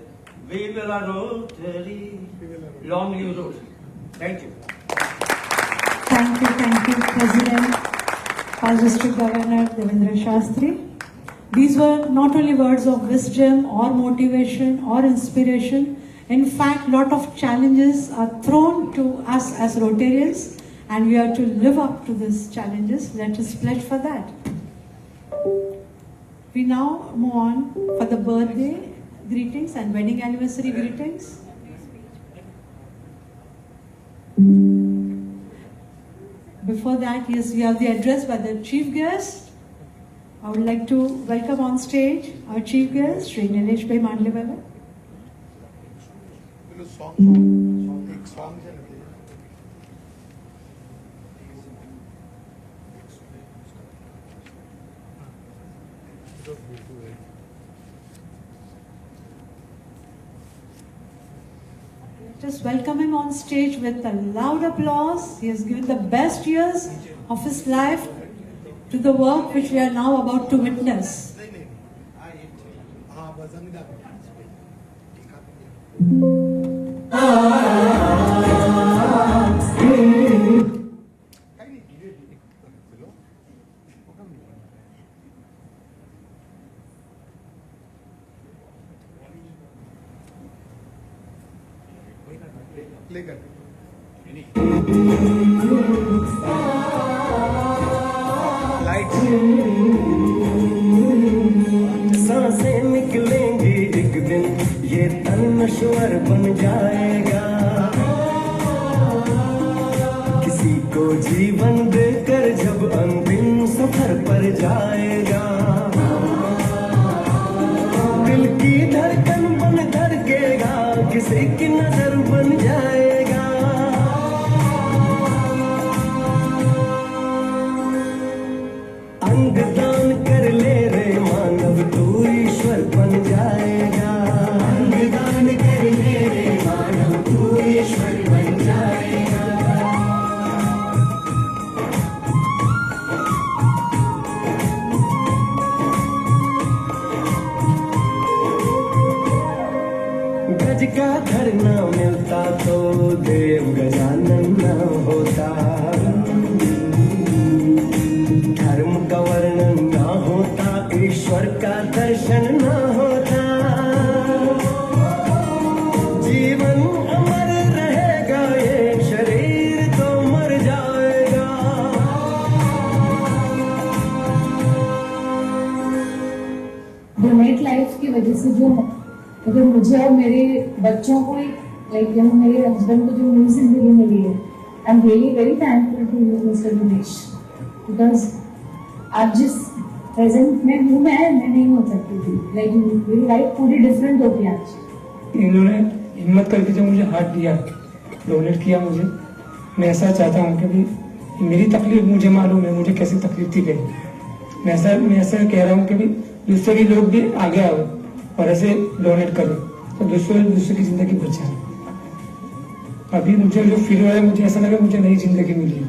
Speaker 8: we will a Rotary, long live Rotary. Thank you.
Speaker 1: Thank you, President, Past District Governor Devendra Shastri. These were not only words of wisdom or motivation or inspiration. In fact, lot of challenges are thrown to us as Rotarians, and we are to live up to these challenges. Let us pledge for that. We now move on for the birthday greetings and wedding anniversary greetings. Before that, yes, we have the address by the chief guest. I would like to welcome on stage our chief guest, Shri Nilesh Bhai Mandlewala. Just welcome him on stage with a loud applause. He has given the best years of his life to the work which we are now about to witness.
Speaker 9: सांसें निकलेंगी एक दिन, ये तन नश्वर बन जाएगा। किसी को जीवन देकर जब अंतिम सफर पर जाएगा, दिल की धड़कन बन धड़केगा, किसी की नजर बन जाएगा। अंगदान कर ले रे मानव, तू ईश्वर बन जाएगा। अंगदान कर ले रे मानव, तू ईश्वर बन जाएगा। गज का घर ना मिलता तो
Speaker 10: मुझे और मेरे बच्चों को लाइक मेरे हस्बैंड को जो नई जिंदगी मिली है, I am really very thankful to you mister Dinesh, because आज जिस प्रेजेंट में हूँ मैं नहीं हो सकती थी। लाइक मेरी लाइफ पूरी डिफरेंट होगी आज।
Speaker 11: इन्होंने हिम्मत करके जो मुझे हार्ट दिया, डोनेट किया मुझे, मैं ऐसा चाहता हूँ कि भी मेरी तकलीफ मुझे मालूम है, मुझे कैसी तकलीफ थी पहले। मैं ऐसा कह रहा हूँ कि भी दूसरे भी लोग भी आगे आओ और ऐसे डोनेट करो तो दूसरे की जिंदगी बचाए। अभी मुझे जो फील हो रहा है, मुझे ऐसा लगा मुझे नई जिंदगी मिली।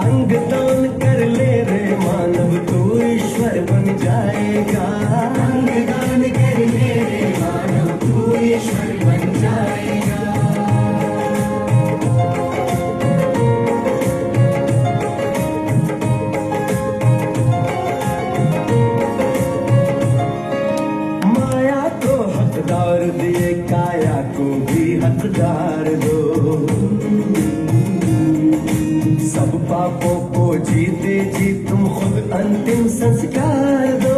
Speaker 9: अंग दान कर ले रे मानव, तू ईश्वर बन जाएगा। अंग दान कर ले रे मानव, तू ईश्वर बन जाएगा। माया को हकदार दिए, काया को भी हकदार दो। सब पापों को जीते जी तुम खुद अंतिम संस्कार दो।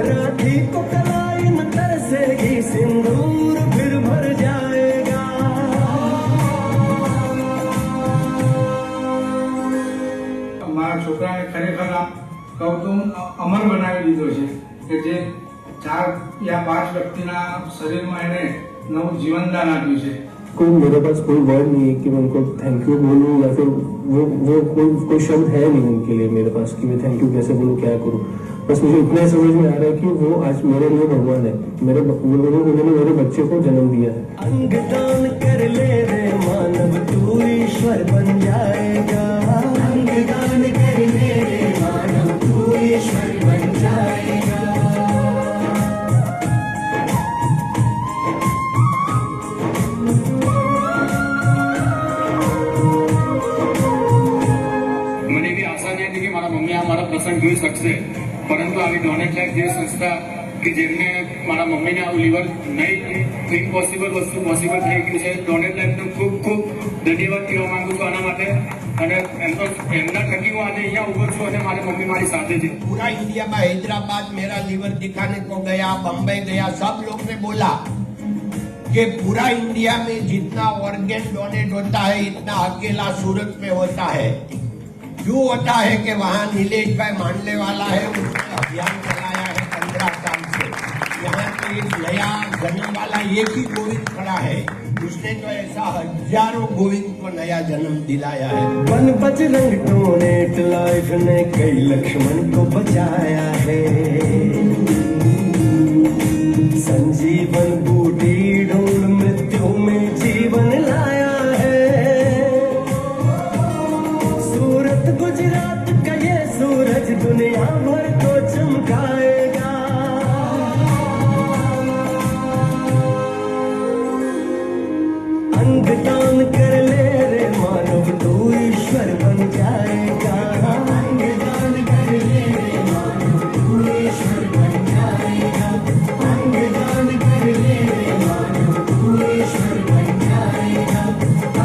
Speaker 9: राखी को कलाई में तरसेगी सिंदूर फिर भर जाएगा।
Speaker 12: મારા છોકરાને ખરેખર આમ કહું તો અમર બનાવી દીધો છે કે જે 4 या 5 વ્યક્તિના શરીરમાં એને નવું જીવનદાન આપ્યું છે।
Speaker 13: कोई मेरे पास कोई वर्ड नहीं है कि मैं उनको थैंक यू बोलूँ या फिर वो कोई शब्द है नहीं उनके लिए मेरे पास कि मैं थैंक यू कैसे बोलूँ, क्या करूँ। बस मुझे इतना समझ में आ रहा है कि वो आज मेरे लिए भगवान है, उन्होंने मेरे बच्चे को जन्म दिया है।
Speaker 9: अंग दान कर ले रे मानव, तू ईश्वर बन जाएगा। अंग दान कर ले रे मानव, तू ईश्वर बन जाएगा।
Speaker 11: મને એવી આશા નહીં હતી કે મારા મમ્મી આ મારા પ્રસંગ જોઈ શકશે, પરંતુ આવી ડોનેટ લાઈફ જે સંસ્થા કે જેમને મારા મમ્મીને આવું લીવર નહીં ઇમ્પોસિબલ વસ્તુ પોસિબલ થઈ ગયું છે, ડોનેટ લાઈફનો ખૂબ ખૂબ ધન્યવાદ કહેવા માંગુ છું આના માટે। અને એમના થકી હું આજે અહીંયા ઉભો છું અને મારી મમ્મી મારી સાથે છે।
Speaker 14: पूरा इंडिया में हैदराबाद मेरा लीवर दिखाने को गया, बम्बई गया, सब लोग ने बोला कि पूरा इंडिया में जितना ऑर्गन डोनेट होता है इतना अकेला सूरत में होता है। क्यों होता है कि वहाँ नीलेश भाई मांडले वाला है, उसने अभियान चलाया है 15 साल से। यहाँ पे एक नया जन्म वाला एक ही गोविंद खड़ा है, उसने तो ऐसा हजारों गोविंद को नया जन्म दिलाया है।
Speaker 9: वन बजरंग डोनेट लाइफ ने कई लक्ष्मण को बचाया है। संजीवन बूटी ढूंढ मृत्यु में जीवन लाया है। सूरत गुजरात का ये सूरज दुनिया भर को चमकाएगा। अंग दान कर ले रे मानव, तू ईश्वर बन जाएगा। अंग दान कर ले रे मानव, तू ईश्वर बन जाएगा। अंग दान कर ले रे मानव, तू ईश्वर बन जाएगा।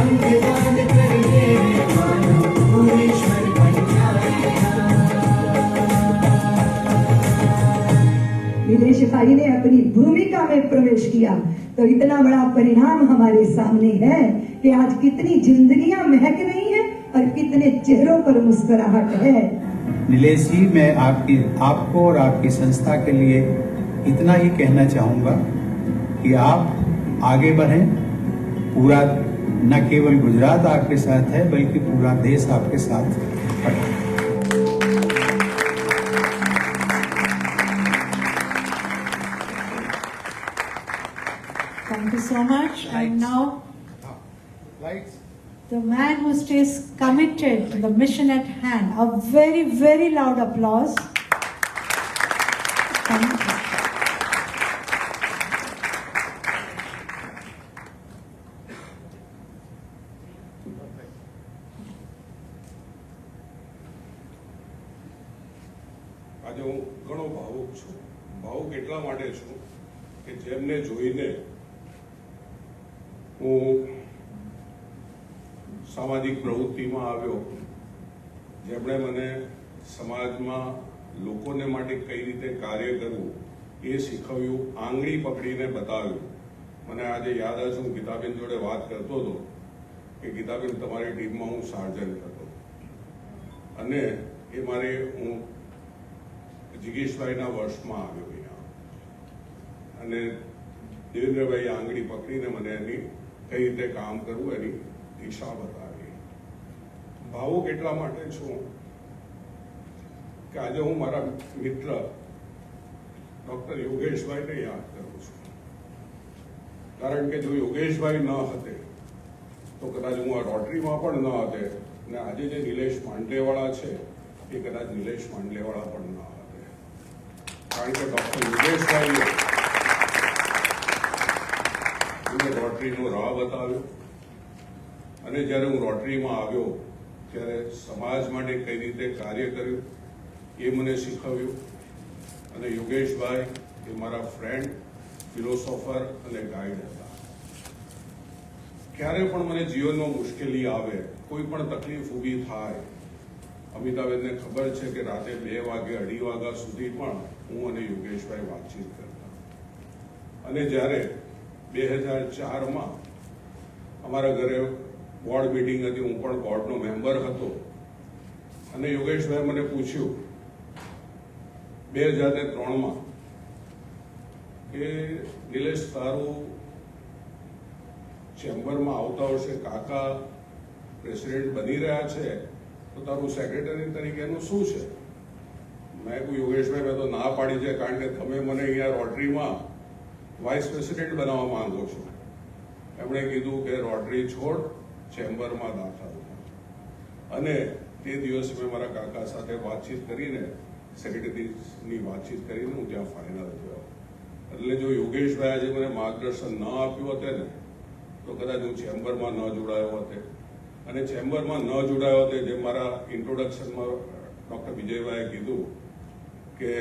Speaker 9: अंग दान कर ले रे मानव, तू ईश्वर बन जाएगा।
Speaker 15: दिनेश भाई ने अपनी भूमिका में प्रवेश किया तो इतना बड़ा परिणाम हमारे सामने है कि आज कितनी जिंदगियां महक रही हैं और कितने चेहरों पर मुस्कुराहट है।
Speaker 16: नीलेश जी, मैं आपको और आपकी संस्था के लिए इतना ही कहना चाहूँगा कि आप आगे बढ़ें। पूरा न केवल गुजरात आपके साथ है बल्कि पूरा देश आपके साथ खड़ा है।
Speaker 1: Thank you so much. And now,
Speaker 3: Lights.
Speaker 1: the man who stays committed to the mission at hand. A very, very loud applause. Thank you.
Speaker 17: આજે હું ઘણો ભાવુક છું। ભાવુક એટલા માટે છું કે જેમને જોઈને હું સામાજિક પ્રવૃત્તિમાં આવ્યો, જેમણે મને સમાજમાં લોકોને માટે કઈ રીતે કાર્ય કરવું એ શીખવ્યું, આંગળી પકડીને બતાવ્યું. મને આજે યાદ આવે છે, હું ગીતાબેન જોડે વાત કરતો હતો કે ગીતાબેન તમારી ટીમમાં હું સાર્જન્ટ હતો અને એ મારે હું જિગીશભાઈના વર્ષમાં આવ્યો અહીંયા અને દેવેન્દ્રભાઈ આંગળી પકડીને મને એની કઈ રીતે કામ કરવું એની દિશા બતાવી. ભાવુક એટલા માટે છું કે આજે હું મારા મિત્ર ડોક્ટર યોગેશભાઈને યાદ કરું છું. કારણ કે જો યોગેશભાઈ ન હતે તો કદાચ હું આ રોટરીમાં પણ ન હતે અને આજે જે નિલેશ માંડલેવાળા છે એ કદાચ નિલેશ માંડલેવાળા પણ ન હતે. કારણ કે ડોક્ટર યોગેશભાઈએ મને રોટરીનો રાહ બતાવ્યો અને જ્યારે હું રોટરીમાં આવ્યો ત્યારે સમાજ માટે કઈ રીતે કાર્ય કર્યું એ મને શીખવ્યું. અને યોગેશભાઈ એ મારા ફ્રેન્ડ, ફિલોસોફર અને ગાઈડ હતા. ક્યારે પણ મને જીવનમાં મુશ્કેલી આવે, કોઈ પણ તકલીફ ઊભી થાય, અમિતાબેનને ખબર છે કે રાતે 2 વાગે 2:30 વાગ્યા સુધી પણ હું અને યોગેશભાઈ વાતચીત કરતા. અને જ્યારે 2004માં અમારા ઘરે બોર્ડ મીટિંગ હતી, હું પણ બોર્ડનો મેમ્બર હતો અને યોગેશભાઈ મને પૂછ્યું 2003માં કે નિલેશ તારું ચેમ્બરમાં આવતા વર્ષે કાકા પ્રેસિડેન્ટ બની રહ્યા છે તો તારું સેક્રેટરી તરીકેનું શું છે? મેં કહ્યું યોગેશભાઈ મેં તો ના પાડી છે કારણ કે તમે મને અહીંયા રોટરીમાં વાઇસ પ્રેસિડેન્ટ બનાવવા માંગો છો. એમણે કીધું કે રોટરી છોડ, ચેમ્બરમાં દાખલ. અને તે દિવસે મેં મારા કાકા સાથે વાતચીત કરીને સેક્રેટરીની વાતચીત કરીને હું ત્યાં ફાઇનલ થયો. એટલે જો યોગેશભાઈ આજે મને માર્ગદર્શન ન આપ્યું હોતે ને તો કદાચ હું ચેમ્બરમાં ન જોડાયો હોતે. અને ચેમ્બરમાં ન જોડાયો હોતે, જે મારા ઇન્ટ્રોડક્શનમાં ડૉક્ટર વિજયભાઈએ કીધું કે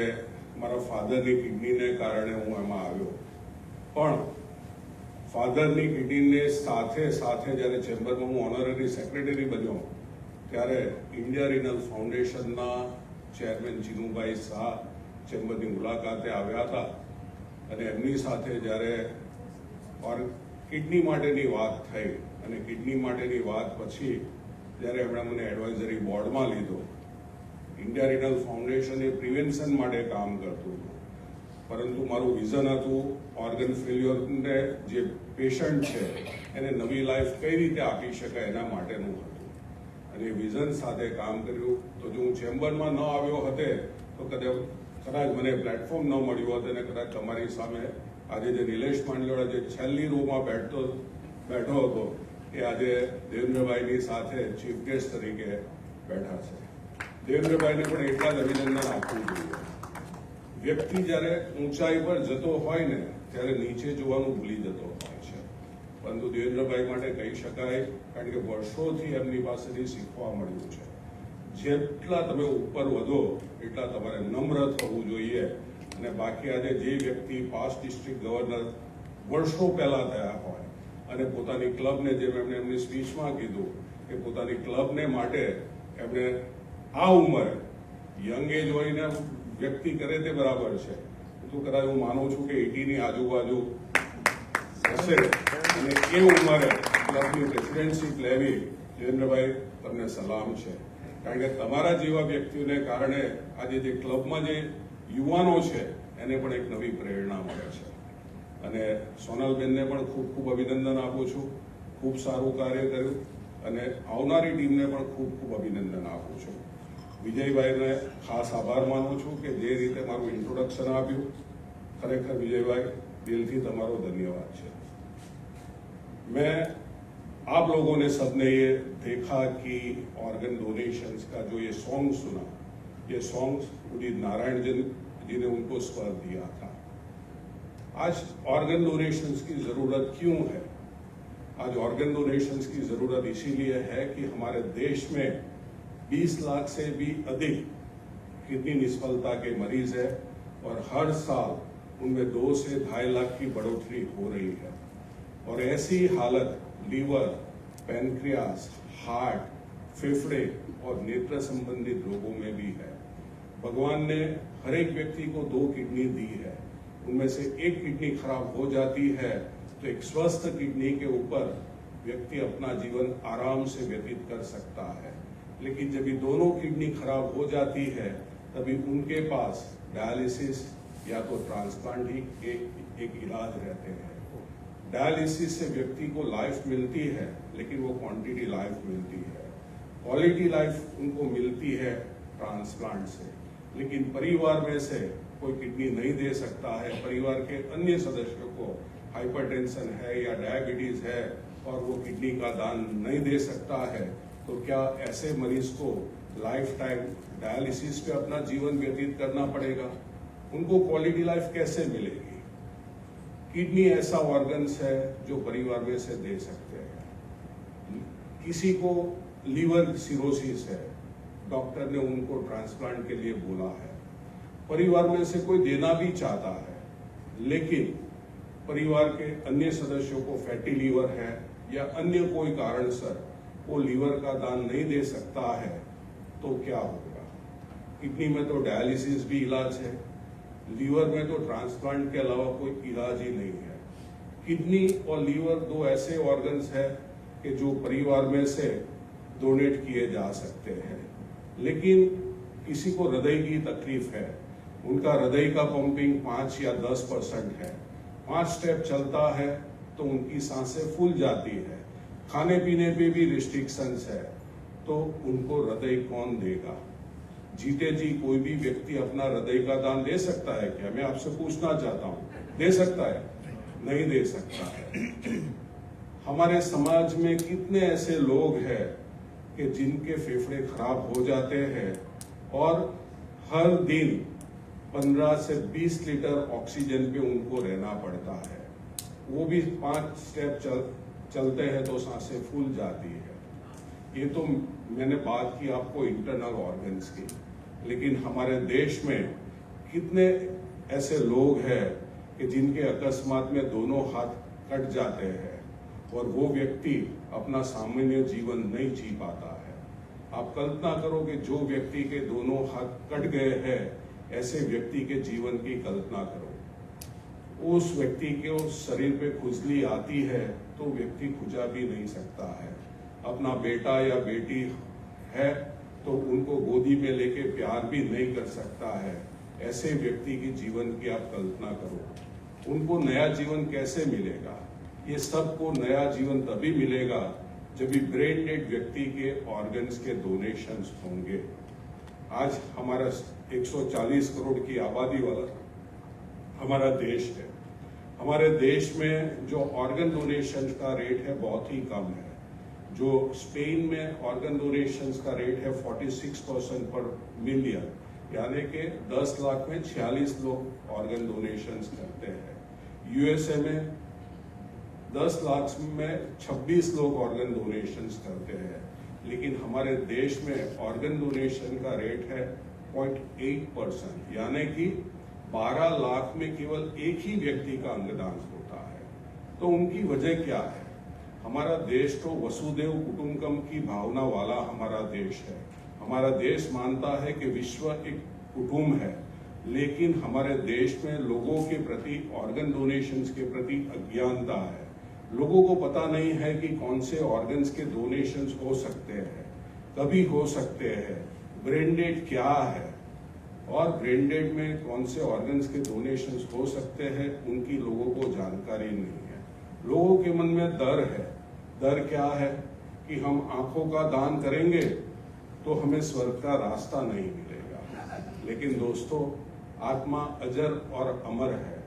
Speaker 17: મારા ફાધરની કિડનીને કારણે હું એમાં આવ્યો. પણ ફાધરની કિડનીને સાથે સાથે જ્યારે ચેમ્બરમાં હું ઓનરરી સેક્રેટરી બન્યો ત્યારે ઇન્ડિયા રિનલ ફાઉન્ડેશનના ચેરમેન ચિનુભાઈ શાહ ચેમ્બરની મુલાકાતે આવ્યા હતા અને એમની સાથે જ્યારે કિડની માટેની વાત થઈ અને કિડની માટેની વાત પછી જ્યારે એમણે મને એડવાઇઝરી બોર્ડમાં લીધો. ઇન્ડિયા રિનલ ફાઉન્ડેશન એ પ્રિવેન્શન માટે કામ કરતું હતું, પરંતુ મારું વિઝન હતું ઓર્ગન ફેલ્યોરને જે પેશન્ટ છે એને નવી લાઈફ કઈ રીતે આપી શકાય એના માટેનું હતું અને વિઝન સાથે કામ કર્યું. તો જો હું ચેમ્બરમાં ન આવ્યો હતે તો કદાચ મને પ્લેટફોર્મ ન મળ્યું હોત અને કદાચ તમારી સામે આજે જે નિલેશ માંડલેવાળા જે છેલ્લી રોમાં બેઠો હતો એ આજે દેવેન્દ્રભાઈની સાથે ચીફ ગેસ્ટ તરીકે બેઠા છે. દેવેન્દ્રભાઈને પણ એટલા જ અભિનંદન આપવું જોઈએ. વ્યક્તિ જ્યારે ઊંચાઈ પર જતો હોય ને ત્યારે નીચે જોવાનું ભૂલી જતો હોય છે, પરંતુ દેવેન્દ્રભાઈ માટે કહી શકાય કારણ કે વર્ષોથી એમની પાસેથી શીખવા મળ્યું છે. જેટલા તમે ઉપર વધો એટલા તમારે નમ્ર થવું જોઈએ. અને બાકી આજે જે વ્યક્તિ પાસ્ટ ડિસ્ટ્રિક્ટ ગવર્નર વર્ષો પહેલા થયા હોય અને પોતાની ક્લબને, જેમ એમણે એમની સ્પીચમાં કીધું કે પોતાની ક્લબને માટે એમણે આ ઉંમરે યંગ એજ હોઈને વ્યક્તિ કરે તે બરાબર છે, તો કદાચ હું માનું છું કે 80ની આજુબાજુ હશે અને એ ઉંમરે ક્લબની પ્રેસિડેન્ટશીપ લેવી, દેવેન્દ્રભાઈ તમને સલામ છે. કારણ કે તમારા જેવા વ્યક્તિઓને કારણે આજે જે ક્લબમાં જે યુવાનો છે એને પણ એક નવી પ્રેરણા મળે છે. અને સોનલબેનને પણ ખૂબ ખૂબ અભિનંદન આપું છું, ખૂબ સારું કાર્ય કર્યું અને આવનારી ટીમને પણ ખૂબ ખૂબ અભિનંદન આપું છું. વિજયભાઈને ખાસ આભાર માનું છું કે જે રીતે મારું ઇન્ટ્રોડક્શન આપ્યું. ખરેખર વિજયભાઈ દિલથી તમારો ધન્યવાદ છે. मैं आप लोगों ने सबने ये देखा कि ऑर्गन डोनेशंस का जो ये सॉन्ग सुना, ये सॉन्ग उदित नारायण जी ने उनको स्वर दिया था. आज ऑर्गन डोनेशंस की जरूरत क्यों है? आज ऑर्गन डोनेशंस की जरूरत इसीलिए है कि हमारे देश में 20 लाख से भी अधिक किडनी निष्फलता के मरीज है और हर साल उनमें 2 से 2.5 लाख की बढ़ोतरी हो रही है. और ऐसी हालत लीवर, पैनक्रियास, हार्ट, फेफड़े और नेत्र संबंधित रोगों में भी है. भगवान ने हर एक व्यक्ति को 2 किडनी दी है, उनमें से एक किडनी खराब हो जाती है तो एक स्वस्थ किडनी के ऊपर व्यक्ति अपना जीवन आराम से व्यतीत कर सकता है। लेकिन जब ये दोनों किडनी खराब हो जाती है तभी उनके पास डायलिसिस या तो ट्रांसप्लांट ही एक इलाज रहते हैं। डायलिसिस से व्यक्ति को लाइफ मिलती है, लेकिन वो क्वांटिटी लाइफ मिलती है। क्वालिटी लाइफ उनको मिलती है ट्रांसप्लांट से। लेकिन परिवार में से कोई किडनी नहीं दे सकता है, परिवार के अन्य सदस्यों को हाइपरटेंशन है या डायबिटीज है और वो किडनी का दान नहीं दे सकता है, तो क्या ऐसे मरीज को लाइफ टाइम डायलिसिस पे अपना जीवन व्यतीत करना पड़ेगा? उनको क्वालिटी लाइफ कैसे मिलेगी? किडनी ऐसा ऑर्गन्स है जो परिवार में से दे सकते हैं। किसी को लीवर सिरोसिस है, डॉक्टर ने उनको ट्रांसप्लांट के लिए बोला है। परिवार में से कोई देना भी चाहता है, लेकिन परिवार के अन्य सदस्यों को फैटी लीवर है या अन्य कोई कारणसर वो लीवर का दान नहीं दे सकता है, तो क्या होगा? किडनी में तो डायलिसिस भी इलाज है, लीवर में तो ट्रांसप्लांट के अलावा कोई इलाज ही नहीं है। किडनी और लीवर दो ऐसे ऑर्गन्स है कि जो परिवार में से डोनेट किए जा सकते हैं। लेकिन किसी को हृदय की तकलीफ है, उनका हृदय का पंपिंग 5 या 10% है, 5 स्टेप चलता है तो उनकी सांसें फूल जाती है, खाने पीने पे भी रिस्ट्रिक्शंस है, तो उनको हृदय कौन देगा? जीते जी कोई भी व्यक्ति अपना हृदय का दान दे सकता है क्या? मैं आपसे पूछना चाहता हूं, दे सकता है? नहीं दे सकता है। हमारे समाज में कितने ऐसे लोग हैं कि जिनके फेफड़े खराब हो जाते हैं और हर दिन 15 से 20 लीटर ऑक्सीजन पे उनको रहना पड़ता है। वो भी 5 स्टेप चलते हैं तो सांसें फूल जाती है। ये तो मैंने बात की आपको इंटरनल ऑर्गन्स की, लेकिन हमारे देश में कितने ऐसे लोग हैं कि जिनके अकस्मात में दोनों हाथ कट जाते हैं और वो व्यक्ति अपना सामान्य जीवन नहीं जी पाता है। आप कल्पना करो कि जो व्यक्ति के दोनों हाथ कट गए हैं, ऐसे व्यक्ति के जीवन की कल्पना करो। उस व्यक्ति के उस शरीर पे खुजली आती है तो व्यक्ति खुजा भी नहीं सकता है। अपना बेटा या बेटी है तो उनको गोदी में लेके प्यार भी नहीं कर सकता है। ऐसे व्यक्ति की जीवन की आप कल्पना करो, उनको नया जीवन कैसे मिलेगा? ये सबको नया जीवन तभी मिलेगा जब भी ब्रेन डेड व्यक्ति के ऑर्गन्स के डोनेशंस होंगे। आज हमारा 140 करोड़ की आबादी वाला हमारा देश है। हमारे देश में जो ऑर्गन डोनेशन का रेट है बहुत ही कम है। जो स्पेन में ऑर्गन डोनेशंस का रेट है 46% पर मिलियन, यानी कि 10 लाख में 46 लोग ऑर्गन डोनेशंस करते हैं। यूएसए में 10 लाख में 26 लोग ऑर्गन डोनेशंस करते हैं, लेकिन हमारे देश में ऑर्गन डोनेशन का रेट है 0.8%, यानी कि 12 लाख में केवल एक ही व्यक्ति का अंगदान होता है। तो उनकी वजह क्या है? हमारा देश तो वसुदेव कुटुंबकम की भावना वाला हमारा देश है। हमारा देश मानता है कि विश्व एक कुटुंब है, लेकिन हमारे देश में लोगों के प्रति ऑर्गन डोनेशंस के प्रति अज्ञानता है। लोगों को पता नहीं है कि कौन से ऑर्गन्स के डोनेशंस हो सकते हैं, कभी हो सकते हैं, ब्रेन डेड क्या है और ब्रेन डेड में कौन से ऑर्गन्स के डोनेशंस हो सकते हैं, उनकी लोगों को जानकारी नहीं है। लोगों के मन में डर है। डर क्या है कि हम आंखों का दान करेंगे तो हमें स्वर्ग का रास्ता नहीं मिलेगा। लेकिन दोस्तों, आत्मा अजर और अमर है।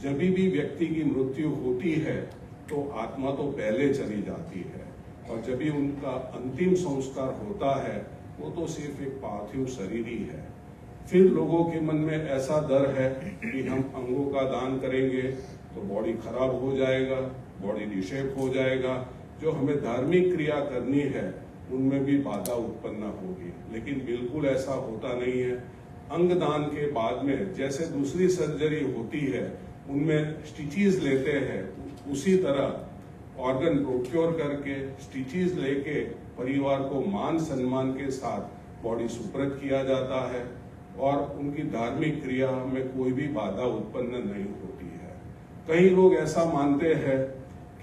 Speaker 17: जब भी व्यक्ति की मृत्यु होती है तो आत्मा तो पहले चली जाती है, और जब भी उनका अंतिम संस्कार होता है वो तो सिर्फ एक पार्थिव शरीर ही है। फिर लोगों के मन में ऐसा डर है कि हम अंगों का दान करेंगे तो बॉडी खराब हो जाएगा, बॉडी डिशेप हो जाएगा, जो हमें धार्मिक क्रिया करनी है उनमें भी बाधा उत्पन्न होगी। लेकिन बिल्कुल ऐसा होता नहीं है। अंगदान के बाद में जैसे दूसरी सर्जरी होती है उनमें स्टिचेस लेते हैं, उसी तरह ऑर्गन प्रोक्योर करके स्टिचेस लेके परिवार को मान सम्मान के साथ बॉडी सुपुर्द किया जाता है और उनकी धार्मिक क्रिया में कोई भी बाधा उत्पन्न नहीं होती है। कई लोग ऐसा मानते हैं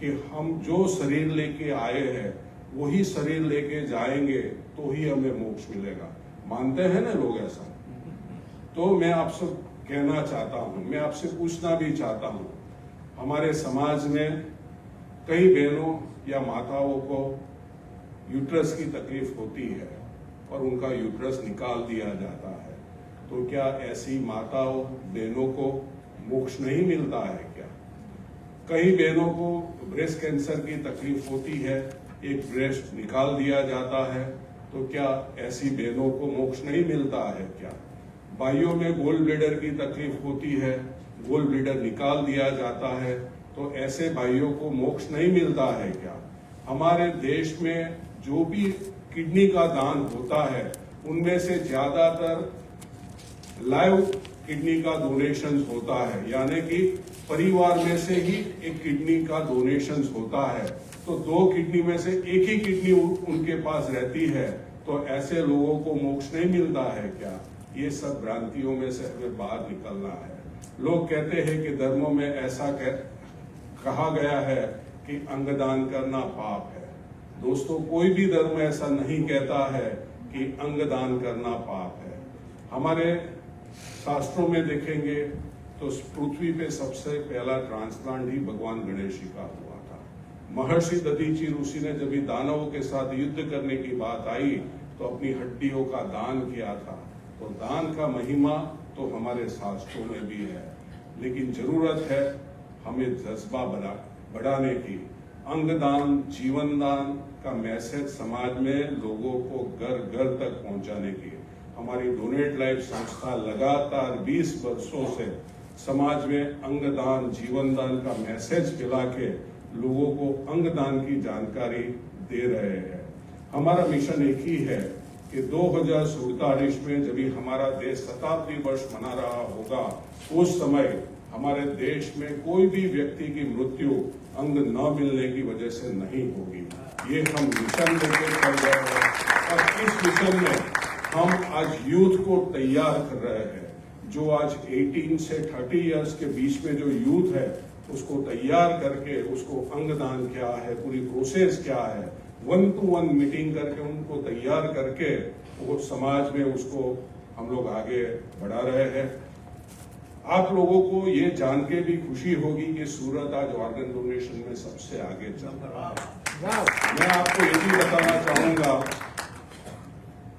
Speaker 17: कि हम जो शरीर लेके आए हैं वही शरीर लेके जाएंगे तो ही हमें मोक्ष मिलेगा। मानते हैं ना लोग ऐसा। तो मैं आपसे कहना चाहता हूं, मैं आपसे पूछना भी चाहता हूं, हमारे समाज में कई बहनों या माताओं को यूट्रस की तकलीफ होती है और उनका यूट्रस निकाल दिया जाता है, तो क्या ऐसी माताओं बहनों को मोक्ष नहीं मिलता है क्या? कई बहनों को ब्रेस्ट कैंसर की तकलीफ होती है, एक ब्रेस्ट निकाल दिया जाता है, तो क्या ऐसी बहनों को मोक्ष नहीं मिलता है क्या? भाइयों में गोल्ड ब्लैडर की तकलीफ होती है, गोल्ड ब्लैडर निकाल दिया जाता है, तो ऐसे भाइयों को मोक्ष नहीं मिलता है क्या? हमारे देश में जो भी किडनी का दान होता है उनमें से ज्यादातर लाइव किडनी का डोनेशन होता है, यानी कि परिवार में से ही एक किडनी का डोनेशन होता है, तो 2 किडनी में से एक ही किडनी उनके पास रहती है, तो ऐसे लोगों को मोक्ष नहीं मिलता है क्या? ये सब भ्रांतियों में से हमें बाहर निकलना है। लोग कहते हैं कि धर्मों में ऐसा कहा गया है कि अंगदान करना पाप है। दोस्तों, कोई भी धर्म ऐसा नहीं कहता है कि अंगदान करना पाप है। हमारे शास्त्रों में देखेंगे तो पृथ्वी पे सबसे पहला ट्रांसप्लांट ही भगवान गणेश जी का हुआ था। महर्षि दधीची ऋषि ने जब दानवों के साथ युद्ध करने की बात आई तो अपनी हड्डियों का दान किया था। तो दान का महिमा तो हमारे शास्त्रों में भी है, लेकिन जरूरत है हमें जज्बा बढ़ाने की। अंगदान, जीवन दान का मैसेज समाज में लोगों को घर घर तक पहुंचाने की हमारी डोनेट लाइफ संस्था लगातार 20 वर्षों से समाज में अंगदान, जीवन दान का मैसेज फैला के लोगों को अंगदान की जानकारी दे रहे हैं। हमारा मिशन एक ही है कि 2047 में जब हमारा देश शताब्दी वर्ष मना रहा होगा, उस समय हमारे देश में कोई भी व्यक्ति की मृत्यु अंग न मिलने की वजह से नहीं होगी। ये हम मिशन लेके चल रहे हैं और इस मिशन में हम आज यूथ को तैयार कर रहे हैं। जो आज 18 से 30 इयर्स के बीच में जो यूथ है उसको तैयार करके उसको अंगदान क्या है, पूरी प्रोसेस क्या है, 1-to-1 मीटिंग करके उनको तैयार करके वो समाज में उसको हम लोग आगे बढ़ा रहे हैं। आप लोगों को ये जान के भी खुशी होगी कि सूरत आज ऑर्गन डोनेशन में सबसे आगे चल रहा है। मैं आपको ये भी बताना चाहूंगा,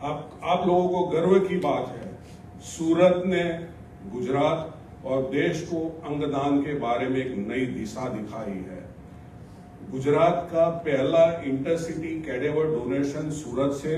Speaker 17: आप लोगों को गर्व की बात है, सूरत ने गुजरात और देश को अंगदान के बारे में एक नई दिशा दिखाई है। गुजरात का पहला इंटरसिटी कैडेवर डोनेशन सूरत से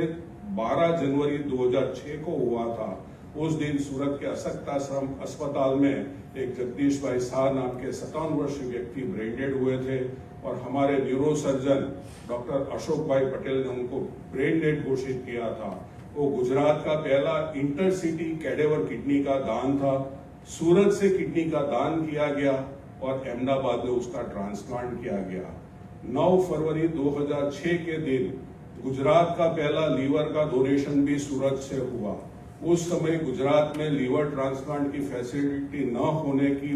Speaker 17: 12 जनवरी 2006 को हुआ था। उस दिन सूरत के अशक्ताश्रम अस्पताल में एक जगदीश भाई शाह नाम के 57 वर्षीय व्यक्ति ब्रेन डेड हुए थे और हमारे न्यूरो सर्जन डॉक्टर अशोक भाई पटेल ने उनको ब्रेन डेड घोषित किया था। वो गुजरात का पहला इंटरसिटी कैडेवर किडनी का दान था। सूरत से किडनी का दान किया गया और अहमदाबाद में उसका ट्रांसप्लांट किया गया। 9 फरवरी 2006 के दिन गुजरात का पहला लीवर का डोनेशन भी सूरत से हुआ। उस समय गुजरात में लीवर ट्रांसप्लांट की फैसिलिटी न होने की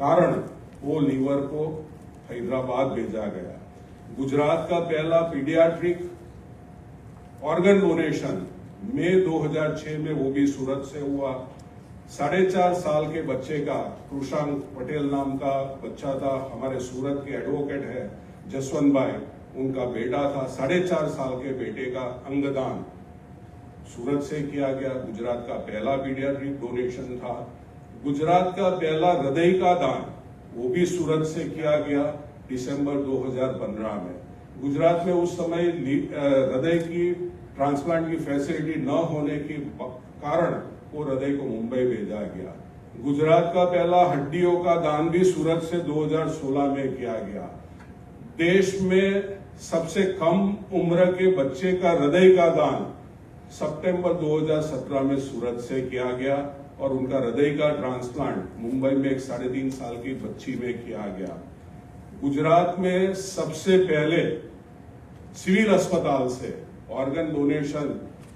Speaker 17: कारण वो लीवर को हैदराबाद भेजा गया। गुजरात का पहला पीडियाट्रिक ऑर्गन डोनेशन मई 2006 में वो भी सूरत से हुआ। 4.5 साल के बच्चे का, कृषांक पटेल नाम का बच्चा था, हमारे सूरत के एडवोकेट है जसवंत भाई, उनका बेटा था। 4.5 साल के बेटे का अंगदान सूरत से किया गया। गुजरात का पहला पीडियाट्रिक डोनेशन था। गुजरात का पहला हृदय का दान वो भी सूरत से किया गया दिसंबर 2015 में। गुजरात में उस समय हृदय की ट्रांसप्लांट की फैसिलिटी न होने के कारण वो हृदय को मुंबई भेजा गया। गुजरात का पहला हड्डियों का दान भी सूरत से 2016 में किया गया। देश में सबसे कम उम्र के बच्चे का हृदय का दान सितंबर 2017 में सूरत से किया गया और उनका हृदय का ट्रांसप्लांट मुंबई में एक 3.5 साल की बच्ची में किया गया। गुजरात में सबसे पहले सिविल अस्पताल से ऑर्गन डोनेशन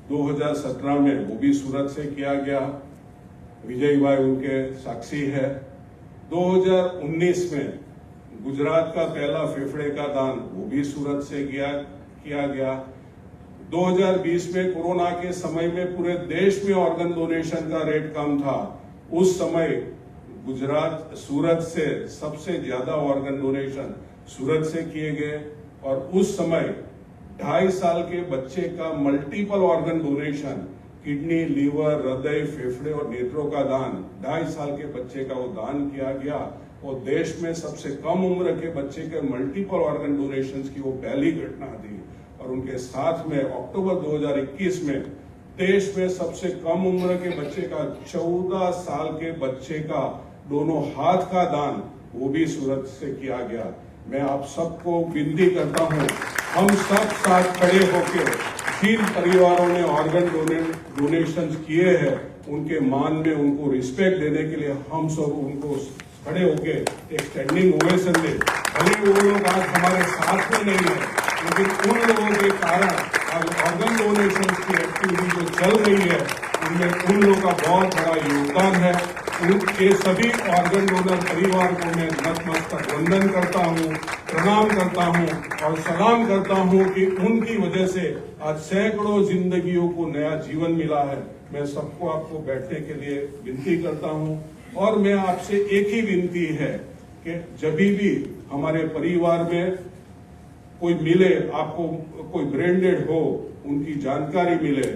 Speaker 17: 2017 में वो भी सूरत से किया गया। विजय भाई उनके साक्षी है। 2019 में गुजरात का पहला फेफड़े का दान वो भी सूरत से किया गया। 2020 में कोरोना के समय में पूरे देश में ऑर्गन डोनेशन का रेट कम था। उस समय गुजरात सूरत से सबसे ज्यादा ऑर्गन डोनेशन सूरत से किए गए और उस समय 2.5 साल के बच्चे का multiple organ donation, kidney, liver, हृदय, फेफड़े और नेत्रों का दान 2.5 साल के बच्चे का वो दान किया गया और देश में सबसे कम उम्र के बच्चे के मल्टीपल ऑर्गन डोनेशन की वो पहली घटना थी। और उनके साथ में अक्टूबर 2021 में देश में सबसे कम उम्र के बच्चे का 14 साल के बच्चे का दोनों हाथ का दान वो भी सूरत से किया गया। मैं आप सबको विनती करता हूं, हम सब साथ खड़े होकर जिन परिवारों ने ऑर्गन डोनेशन किए हैं उनके मान में उनको रिस्पेक्ट देने के लिए हम सब उनको खड़े होकर एक स्टैंडिंग ओवेशन दे। भले वो लोग आज हमारे साथ में नहीं है, लेकिन उन लोगों के कारण आज ऑर्गन डोनेशन की एक्टिविटी जो चल रही है उनमें उन लोगों का बहुत बड़ा योगदान है। उनके सभी ऑर्गन डोनर परिवार को मैं नतमस्तक वंदन करता हूँ, प्रणाम करता हूँ और सलाम करता हूँ कि उनकी वजह से आज सैकड़ों जिंदगियों को नया जीवन मिला है। मैं सबको आपको बैठने के लिए विनती करता हूँ और मैं आपसे एक ही विनती है कि जब भी हमारे परिवार में कोई मिले, आपको कोई ब्रेन डेड हो, उनकी जानकारी मिले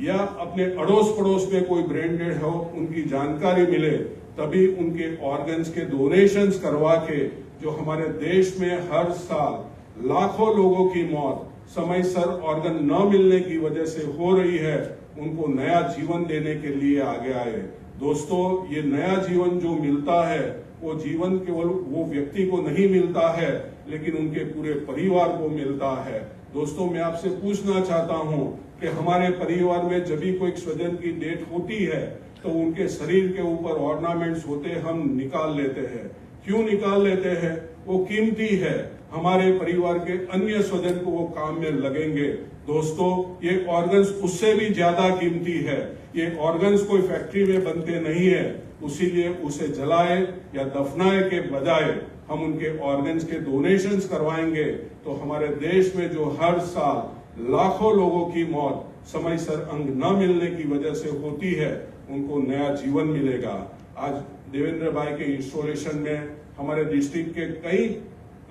Speaker 17: या अपने अड़ोस पड़ोस में कोई ब्रेन डेड हो, उनकी जानकारी मिले, तभी उनके ऑर्गन्स के डोनेशंस करवा के जो हमारे देश में हर साल लाखों लोगों की मौत समय सर ऑर्गन न मिलने की वजह से हो रही है, उनको नया जीवन देने के लिए आगे आए। दोस्तों, ये नया जीवन जो मिलता है वो जीवन केवल वो व्यक्ति को नहीं मिलता है लेकिन उनके पूरे परिवार को मिलता है। दोस्तों, मैं आपसे पूछना चाहता हूं कि हमारे परिवार में जब भी कोई स्वजन की डेथ होती है तो उनके शरीर के ऊपर ऑर्नामेंट्स होते हम निकाल लेते हैं। क्यों निकाल लेते हैं? वो कीमती है, हमारे परिवार के अन्य स्वजन को वो काम में लगेंगे। दोस्तों, ये ऑर्गन्स उससे भी ज्यादा कीमती है। ये ऑर्गन्स कोई फैक्ट्री में बनते नहीं है, उसीलिए उसे जलाए या दफनाए के बजाय हम उनके ऑर्गन्स के डोनेशंस करवाएंगे तो हमारे देश में जो हर साल लाखों लोगों की मौत समय सर अंग न मिलने की वजह से होती है, उनको नया जीवन मिलेगा। आज देवेंद्र भाई के इंस्टॉलेशन में हमारे डिस्ट्रिक्ट के कई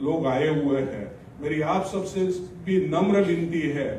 Speaker 17: लोग आए हुए हैं। मेरी आप सबसे भी नम्र विनती है,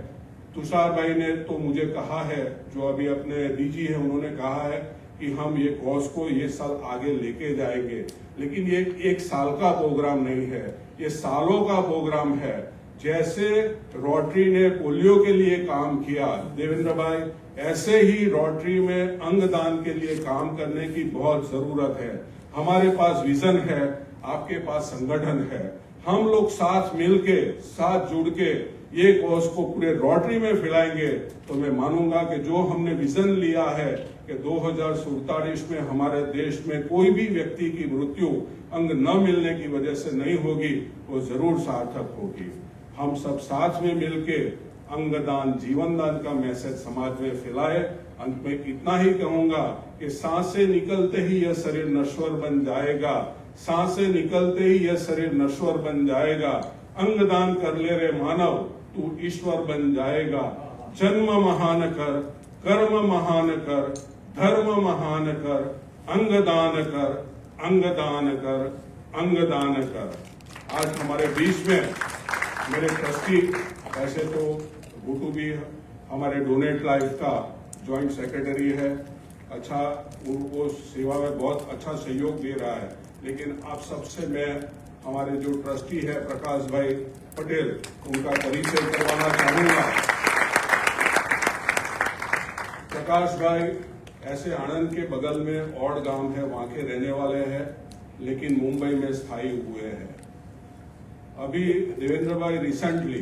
Speaker 17: तुषार भाई ने तो मुझे कहा है, जो अभी अपने डीजी है, उन्होंने कहा है कि हम ये कॉज को ये साल आगे लेके जाएंगे, लेकिन ये एक साल का प्रोग्राम नहीं है, ये सालों का प्रोग्राम है। जैसे रोटरी ने पोलियो के लिए काम किया देवेंद्र भाई, ऐसे ही रोटरी में अंगदान के लिए काम करने की बहुत जरूरत है। हमारे पास विजन है, आपके पास संगठन है, हम लोग साथ मिलके साथ जुड़ के ये कॉज को पूरे रोटरी में फैलाएंगे तो मैं मानूंगा कि जो हमने विजन लिया है कि 2047 में हमारे देश में कोई भी व्यक्ति की मृत्यु अंग न मिलने की वजह से नहीं होगी, वो जरूर सार्थक होगी। हम सब साथ में मिलके अंगदान, जीवन दान का मैसेज समाज में फैलाए। अंत में इतना ही कहूंगा कि सांसें निकलते ही यह शरीर नश्वर बन जाएगा, सांसें निकलते ही यह शरीर नश्वर बन जाएगा। अंगदान कर ले रे मानव, तू ईश्वर बन जाएगा। जन्म महान कर, कर्म महान कर, धर्म महान कर, अंगदान कर, अंगदान कर, अंगदान कर। आज हमारे बीच में मेरे ट्रस्टी, ऐसे तो गुटू भी हमारे डोनेट लाइफ का ज्वाइंट सेक्रेटरी है, अच्छा उनको सेवा में बहुत अच्छा सहयोग दे रहा है, लेकिन आप सबसे मैं हमारे जो ट्रस्टी है प्रकाश भाई पटेल, उनका परिचय करवाना चाहूंगा। प्रकाश भाई ऐसे आनंद के बगल में और गांव है, वहां के रहने वाले हैं, लेकिन मुंबई में स्थायी हुए हैं। अभी देवेंद्र भाई रिसेंटली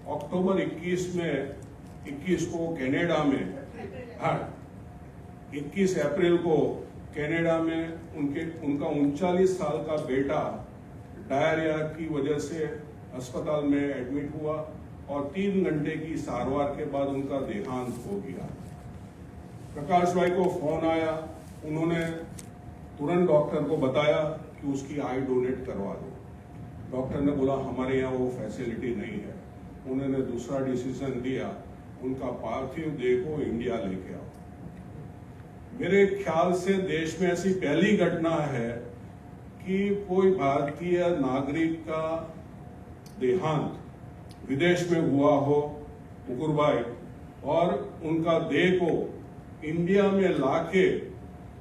Speaker 17: अक्टूबर 21 को कनाडा में, 21 अप्रैल को कनाडा में उनका 39 साल का बेटा डायरिया की वजह से अस्पताल में एडमिट हुआ और 3 घंटे की सारवार के बाद उनका देहांत हो गया। प्रकाश भाई को फोन आया, उन्होंने तुरंत डॉक्टर को बताया कि उसकी आई डोनेट करवा दो। डॉक्टर ने बोला हमारे यहाँ वो फैसिलिटी नहीं है। उन्होंने दूसरा डिसीजन लिया, उनका पार्थिव देह को इंडिया लेके आओ। मेरे ख्याल से देश में ऐसी पहली घटना है कि कोई भारतीय नागरिक का देहांत विदेश में हुआ हो, मुकुर भाई, और उनका देह को इंडिया में लाके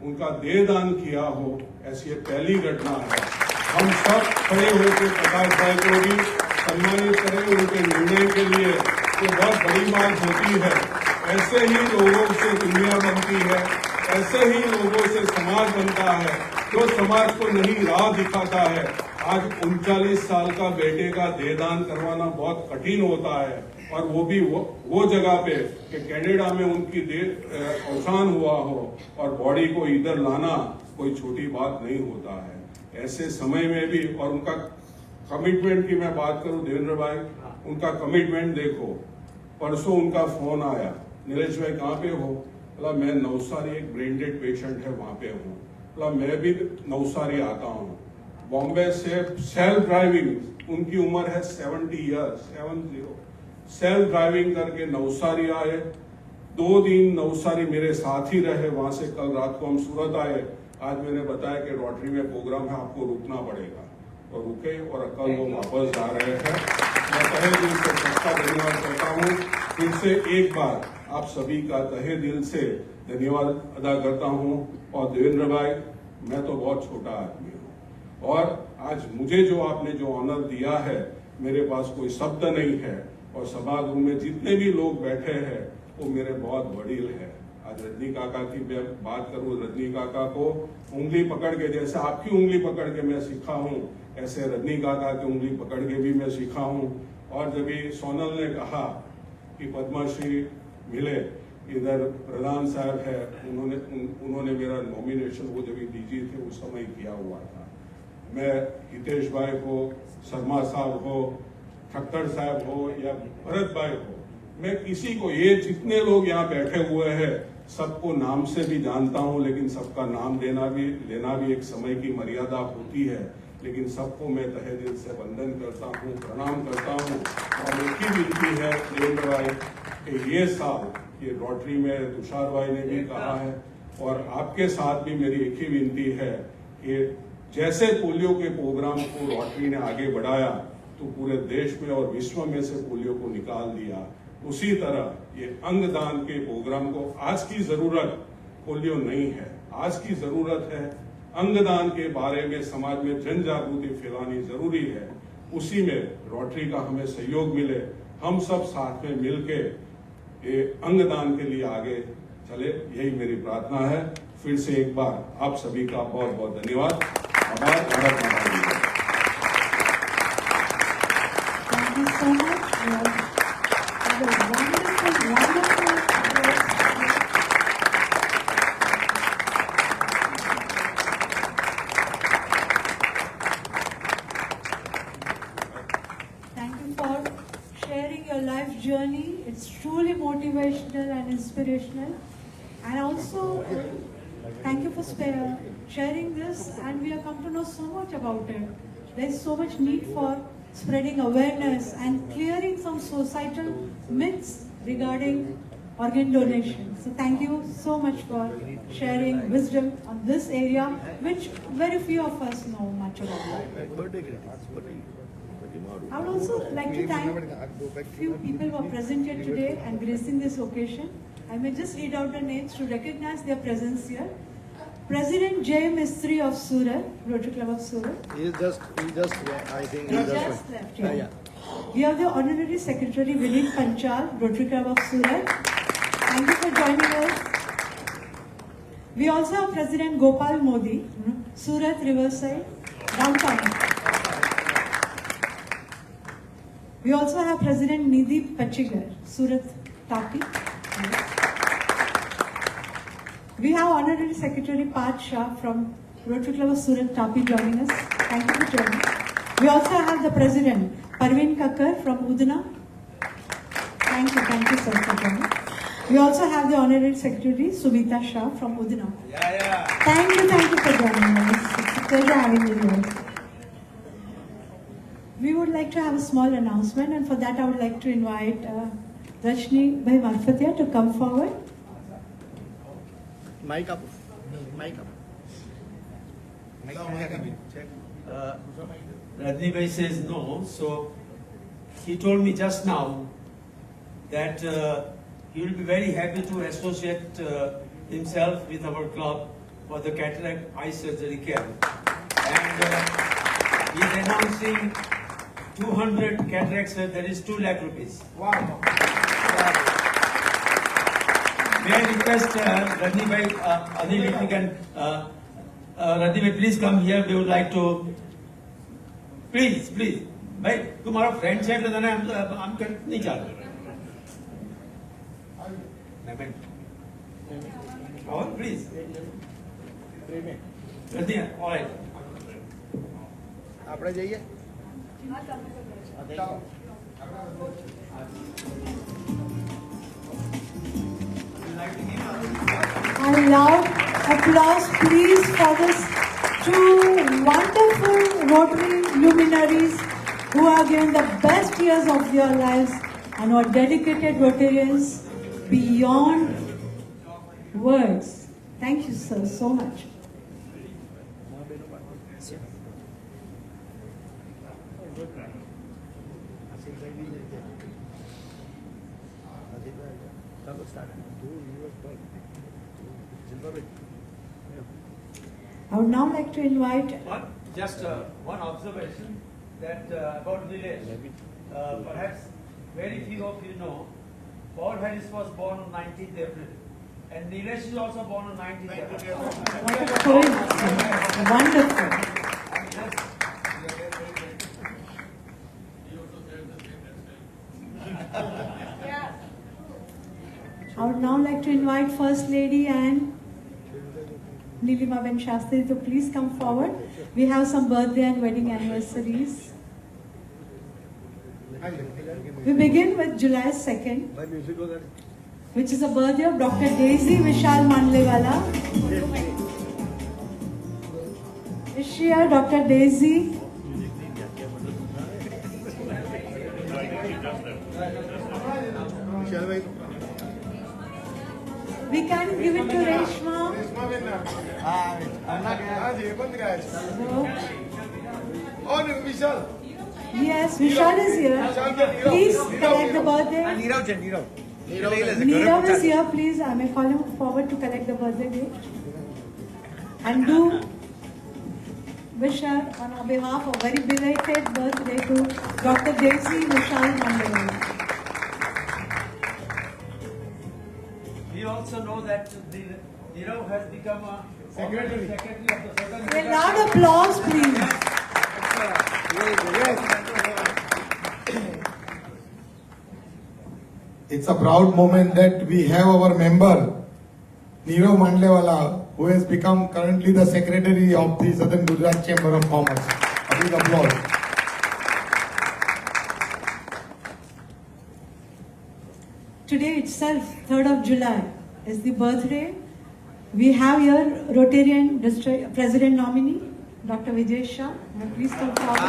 Speaker 17: उनका देह दान किया हो, ऐसी ये पहली घटना है। हम सब खड़े होकर प्रकाश भाई को भी सम्मानित करें उनके निर्णय के लिए, तो बहुत बड़ी बात होती है। ऐसे ही लोगों से दुनिया बनती है, ऐसे ही लोगों से समाज बनता है, जो समाज को नई राह दिखाता है। आज 39 साल का बेटे का देहदान करवाना बहुत कठिन होता है, और वो भी वो जगह पे कि कनाडा में उनकी अवसान हुआ हो और बॉडी को इधर लाना कोई छोटी बात नहीं होता है। ऐसे समय में भी, और उनका कमिटमेंट की मैं बात करूं देवेंद्र भाई, उनका कमिटमेंट देखो। परसों उनका फोन आया, नीलेश भाई कहाँ पे हो? बोला मैं नवसारी, एक ब्रेन डेड पेशेंट है वहां पे हूँ। बोला मैं भी नवसारी आता हूँ। बॉम्बे से सेल्फ ड्राइविंग, उनकी उम्र है 70 ईयर्स, 70, सेल्फ ड्राइविंग करके नवसारी आए। 2 दिन नवसारी मेरे साथ ही रहे, वहां से कल रात को हम सूरत आए। आज मैंने बताया कि रोटरी में प्रोग्राम है, आपको रुकना पड़ेगा, और रुके, और कल वो वापस जा रहे हैं। मैं तहे दिल से सबका धन्यवाद करता हूँ। फिर से एक बार आप सभी का तहे दिल से धन्यवाद अदा करता हूँ। और देवेंद्र भाई, मैं तो बहुत छोटा आदमी हूँ, और आज मुझे जो आपने जो ऑनर दिया है, मेरे पास कोई शब्द नहीं है, और समागम में जितने भी लोग बैठे हैं वो मेरे बहुत वडील हैं। आज रजनी काका की मैं बात करूं, रजनी काका को उंगली पकड़ के, जैसे आपकी उंगली पकड़ के मैं सीखा हूं, ऐसे रजनी काका की उंगली पकड़ के भी मैं सीखा हूं। और जब ये सोनल ने कहा कि पद्मश्री मिले, इधर प्रधान साहब है, उन्होंने मेरा नॉमिनेशन वो जब डीजी थे उस समय किया हुआ था। मैं हितेश भाई हो, शर्मा साहब हो, ठक्कर साहब हो, या भरत भाई हो, मैं किसी को, ये जितने लोग यहाँ बैठे हुए हैं सबको नाम से भी जानता हूँ, लेकिन सबका नाम लेना भी एक समय की मर्यादा होती है। लेकिन सबको मैं तहे दिल से वंदन करता हूँ, प्रणाम करता हूँ। और एक ही विनती है देवेंद्र भाई कि ये साल, ये रोटरी में तुषार भाई ने भी कहा है, और आपके साथ भी मेरी एक ही विनती है कि जैसे पोलियो के प्रोग्राम को रोटरी ने आगे बढ़ाया, तो पूरे देश में और विश्व में से पोलियो को निकाल दिया, उसी तरह ये अंगदान के प्रोग्राम को, आज की जरूरत पोलियो नहीं है, आज की जरूरत है अंगदान के बारे में समाज में जन जागृति फैलानी जरूरी है। उसी में रोटरी का हमें सहयोग मिले, हम सब साथ में मिलके ये अंगदान के लिए आगे चले, यही मेरी प्रार्थना है। फिर से एक बार आप सभी का बहुत बहुत धन्यवाद। आभार। भारत माता की जय।
Speaker 1: Thank you so much. You have a wonderful Thank you for sharing your life journey. It's truly motivational and inspirational. And also, thank you for sharing this, and we have come to know so much about it. There is so much need for spreading awareness and clearing some societal myths regarding organ donation. So thank you so much for sharing wisdom on this area, which very few of us know much about. I would also like to thank few people who are present here today and gracing this occasion. I may just read out the names to recognize their presence here. President J. Mistry of Surat, Rotary Club of Surat.
Speaker 3: He just, I think
Speaker 1: He just left, yeah. We have the Honorary Secretary Vinit Panchal, Rotary Club of Surat. Thank you for joining us. We also have President Gopal Modi, Surat Riverside, downtown. We also have President Nidhi Pachigar, Surat Tapi. We have Honorary Secretary Pat Shah from Rotary Club of Surat Tapi joining us. Thank you for joining. We also have the President Parveen Kakkar from Udna. Thank you sir for joining. We also have the Honorary Secretary, Subita Shah from Udina. Thank you for joining us. It's a pleasure having you here. We would like to have a small announcement, and for that I would like to invite Rajni Bhai Marfatia to come forward.
Speaker 3: Mic up. Mic up.
Speaker 8: Rajni Bhai says no, so he told me just now that he will be very happy to associate himself with our club for the cataract eye surgery camp. And he is announcing 200 cataract surgeries, 2 lakh rupees.
Speaker 3: Wow.
Speaker 8: May I request Rajni Bhai, Anil, if you can, Rajni Bhai, please come here. We would like to, please. भाई तुम्हारा friend है तो ना हम नहीं चाहते और please alright
Speaker 3: આપણે જઈએ
Speaker 1: And loud applause, please, for this 2 wonderful Rotary luminaries who have given the best years of their lives and are dedicated Rotarians beyond words. Thank you, sir, so much. I would now like to invite.
Speaker 8: Just one observation that about Nilesh. Perhaps very few of you know, Paul Harris was born on 19th April, and Nilesh is also born on 19th April.
Speaker 1: What a coincidence! Wonderful. I would now like to invite First Lady and Nilima Ben Shastri to please come forward. We have some birthday and wedding anniversaries. We begin with July 2nd, which is the birthday of Dr. Daisy Vishal Mandlewala. Is she here, Dr. Daisy? We can give it to Reshma. Yes, Vishal is here. Please collect the birthday. Nirav is here. Please, I may call him forward to collect the birthday gift. And do wish her on our behalf a very belated birthday to Dr. Daisy Vishal Mandlewala.
Speaker 8: We also know that Nirav has become a secretary of the Southern.
Speaker 1: A loud applause, please.
Speaker 7: It's a proud moment that we have our member, Nirav Mandlewala, who has become currently the secretary of the Southern Gujarat Chamber of Commerce. A big applause.
Speaker 1: Today itself, 3rd of July, is the birthday. We have here Rotarian District President nominee, Dr. Vijay Shah. May please come forward.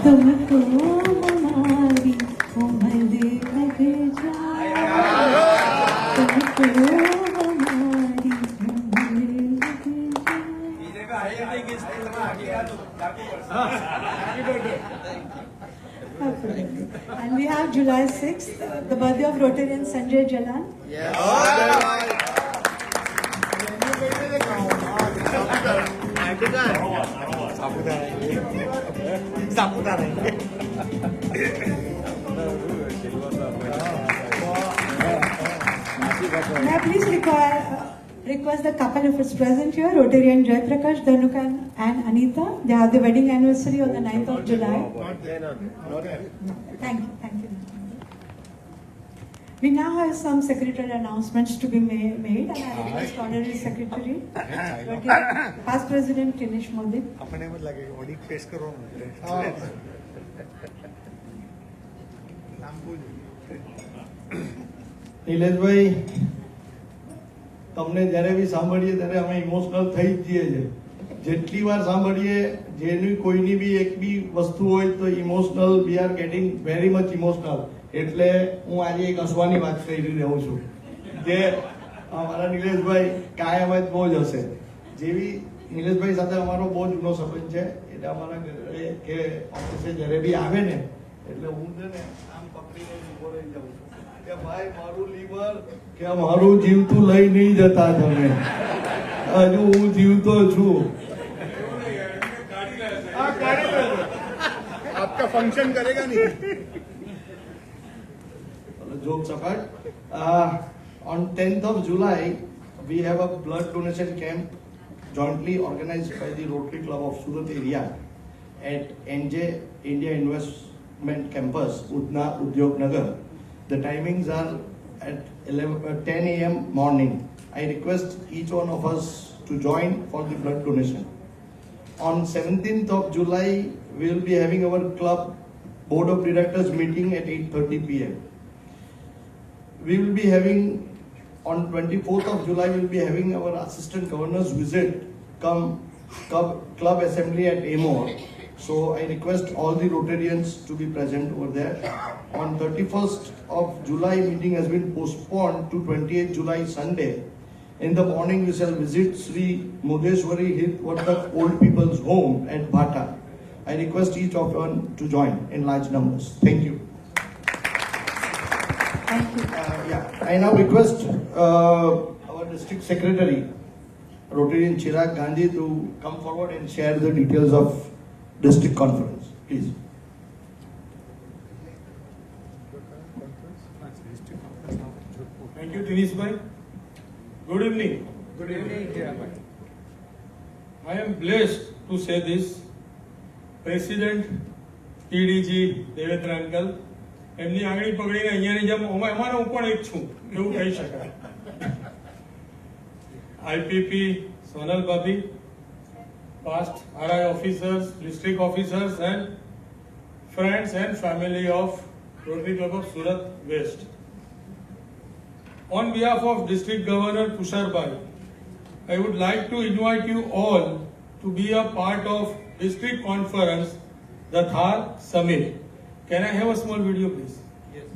Speaker 1: तुमको हमारी उम्र लग जाए, तुमको हमारी And we have July 6th, the birthday of Rotarian Sanjay Jalan. May I please request the couple if it's present here, Rotarian Jai Prakash, Dhanuka and Anita. They have the wedding anniversary on the 9th of July. Thank you. We now have some secretary announcements to be made, and I request Honorary Secretary, Past President Kinesh Modi.
Speaker 3: આપણે એમ જ લાગે audit પેશ કરો
Speaker 18: નિલેશભાઈ, તમને જ્યારે બી સાંભળીએ ત્યારે અમે emotional થઈ જ જઈએ છીએ. જેટલી વાર સાંભળીએ, જેની કોઈની બી એક બી વસ્તુ હોય તો emotional, we are getting very much emotional. એટલે હું આજે એક હસવાની વાત કરી રહ્યો છું જે અમારા નિલેશભાઈ કાયમ જ બહુ જ હશે. જેવી નિલેશભાઈ સાથે અમારો બહુ જૂનો સંબંધ છે, એટલે અમારા ઘરે કે ઓફિસે જ્યારે બી આવે ને એટલે હું છે ને આમ પકડીને ઉભો રહી જાઉં છું કે ભાઈ મારું લીવર કે મારું જીવતું લઈ નહીં જતા તમે, હજુ હું જીવતો છું.
Speaker 3: आपका फंक्शन करेगा नहीं.
Speaker 18: Jokes apart, on 10th of July, we have a blood donation camp jointly organized by the Rotary Club of Surat area at NJ India Investment Campus, Udna Udyog Nagar. The timings are at 10 a.m. morning. I request each one of us to join for the blood donation. On 17th of July, we will be having our club board of directors meeting at 8:30 p.m. We will be having on 24th of July, we will be having our assistant governor's visit come club assembly at Amore. So I request all the Rotarians to be present over there. On 31st of July, meeting has been postponed to 28th July Sunday. In the morning, we shall visit Sri Mudeshwari Hitvardak Old People's Home at Bhata. I request each of you to join in large numbers. Thank you.
Speaker 1: Thank you.
Speaker 18: I now request our district secretary, Rotarian Chirag Gandhi, to come forward and share the details of district conference. Please.
Speaker 19: Thank you, Dinesh bhai. Good evening.
Speaker 8: Good evening.
Speaker 19: I am blessed to say this. President PDG Devendra uncle એમની આંગળી પકડીને અહીંયાની જેમ અમારો હું પણ એક છું એવું કહી શકાય. IPP સોનલ ભાભી, past RI officers, district officers and friends and family of Rotary Club of Surat West. On behalf of District Governor Tushar Bhai, I would like to invite you all to be a part of District Conference, the Thar Summit. Can I have a small video, please?
Speaker 8: Yes.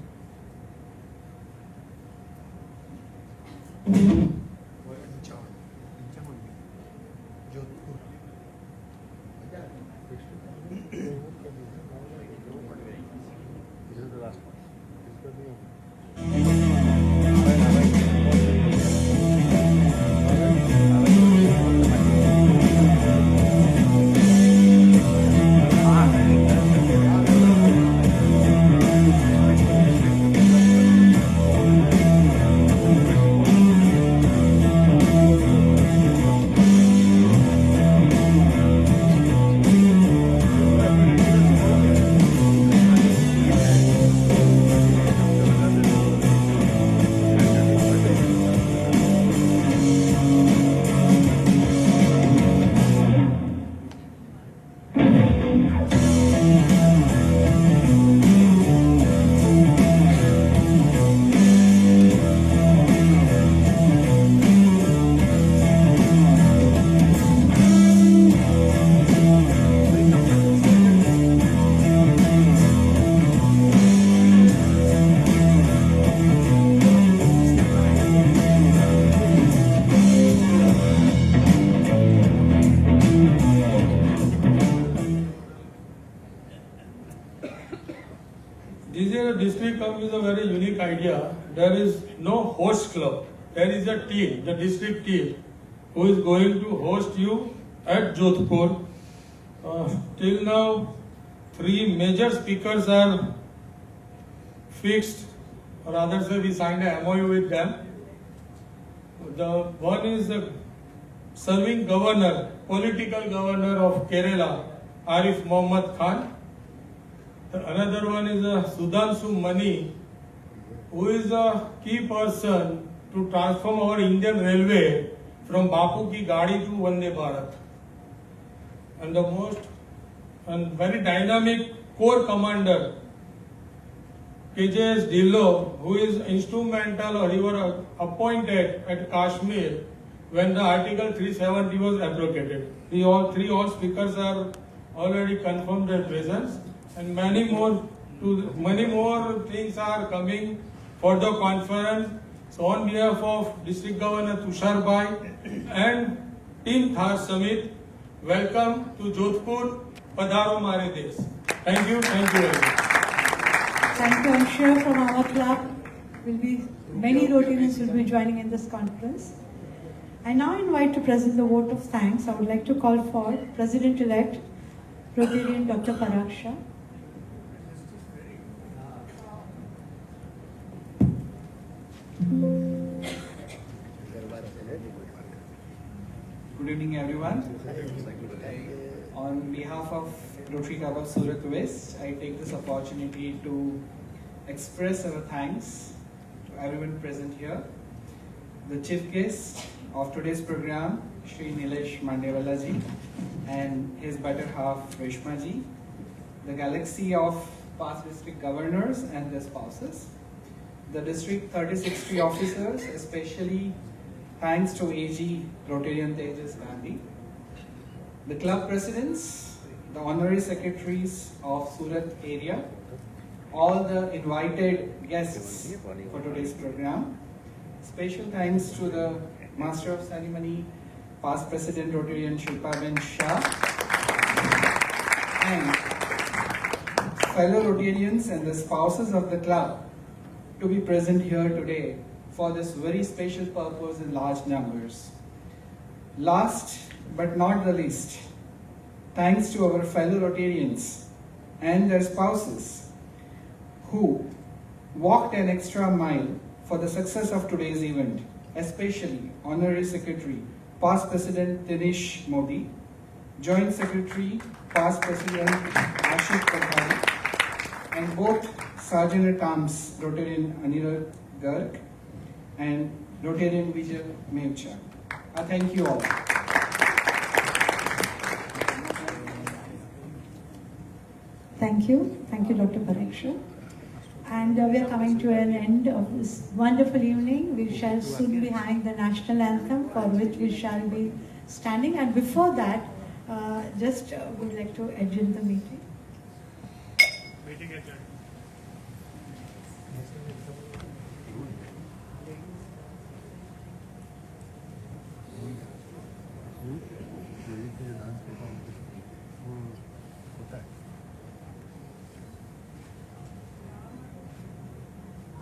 Speaker 19: This year district club is a very unique idea. There is no host club. There is a team, the district team, who is going to host you at Jodhpur. Till now, 3 major speakers are fixed, or rather say we signed a MOU with them. The one is the serving governor, political governor of Kerala, Arif Mohammad Khan. The another one is Sudhanshu Mani, who is a key person to transform our Indian Railway from Bapu ki Gadi to Vande Bharat. And the most and very dynamic corps commander, KJS Dhillon, who is instrumental or he was appointed at Kashmir when the Article 370 was abrogated. Three all speakers are already confirmed their presence, and many more things are coming for the conference. So on behalf of District Governor Tushar Bhai and Team Thar Summit, welcome to Jodhpur, Padharo Mare Desh. Thank you very much.
Speaker 1: Thank you. I'm sure from our club many Rotarians will be joining in this conference. I now invite to present the vote of thanks. I would like to call for President-elect Rotarian Dr. Parag Shah.
Speaker 20: Good evening, everyone. On behalf of Rotary Club of Surat West, I take this opportunity to express our thanks to everyone present here. The chief guest of today's program, Shri Nilesh Mandewala ji, and his better half, Reshma ji, the galaxy of past district governors and their spouses, the district 3060 officers, especially thanks to AG Rotarian Tejas Gandhi, the club presidents, the honorary secretaries of Surat area, all the invited guests for today's program. Special thanks to the Master of Ceremony, past President Rotarian Shilpa Ben Shah, and fellow Rotarians and the spouses of the club to be present here today for this very special purpose in large numbers. Last but not the least, thanks to our fellow Rotarians and their spouses who walked an extra mile for the success of today's event, especially Honorary Secretary, past President Dinesh Modi, Joint Secretary, past President Ashik Patel, and both Sergeant-at-Arms Rotarian Anirudh Garg and Rotarian Vijay Mevcha. I thank you all.
Speaker 1: Thank you. Thank you, Dr. Parag Shah. And we are coming to an end of this wonderful evening. We shall soon be having the national anthem, for which we shall be standing. And before that, would like to adjourn the meeting.
Speaker 3: Meeting adjourned.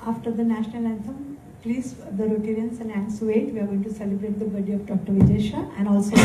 Speaker 1: After the national anthem, please, the Rotarians and Angs wait. We are going to celebrate the birthday of Dr. Vijay Shah and also.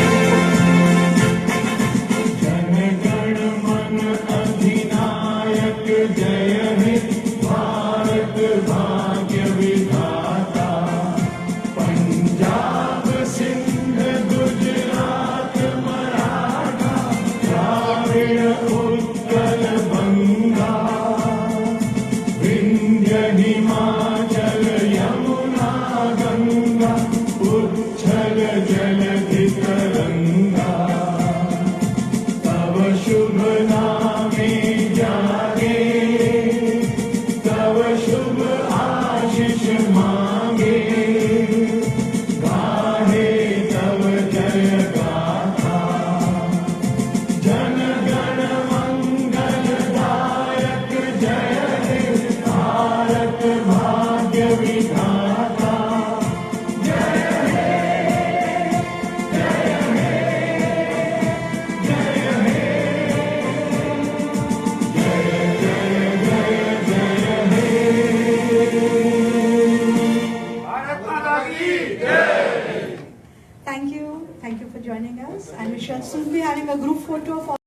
Speaker 1: Thank you for joining us, and we shall soon be having a group photo for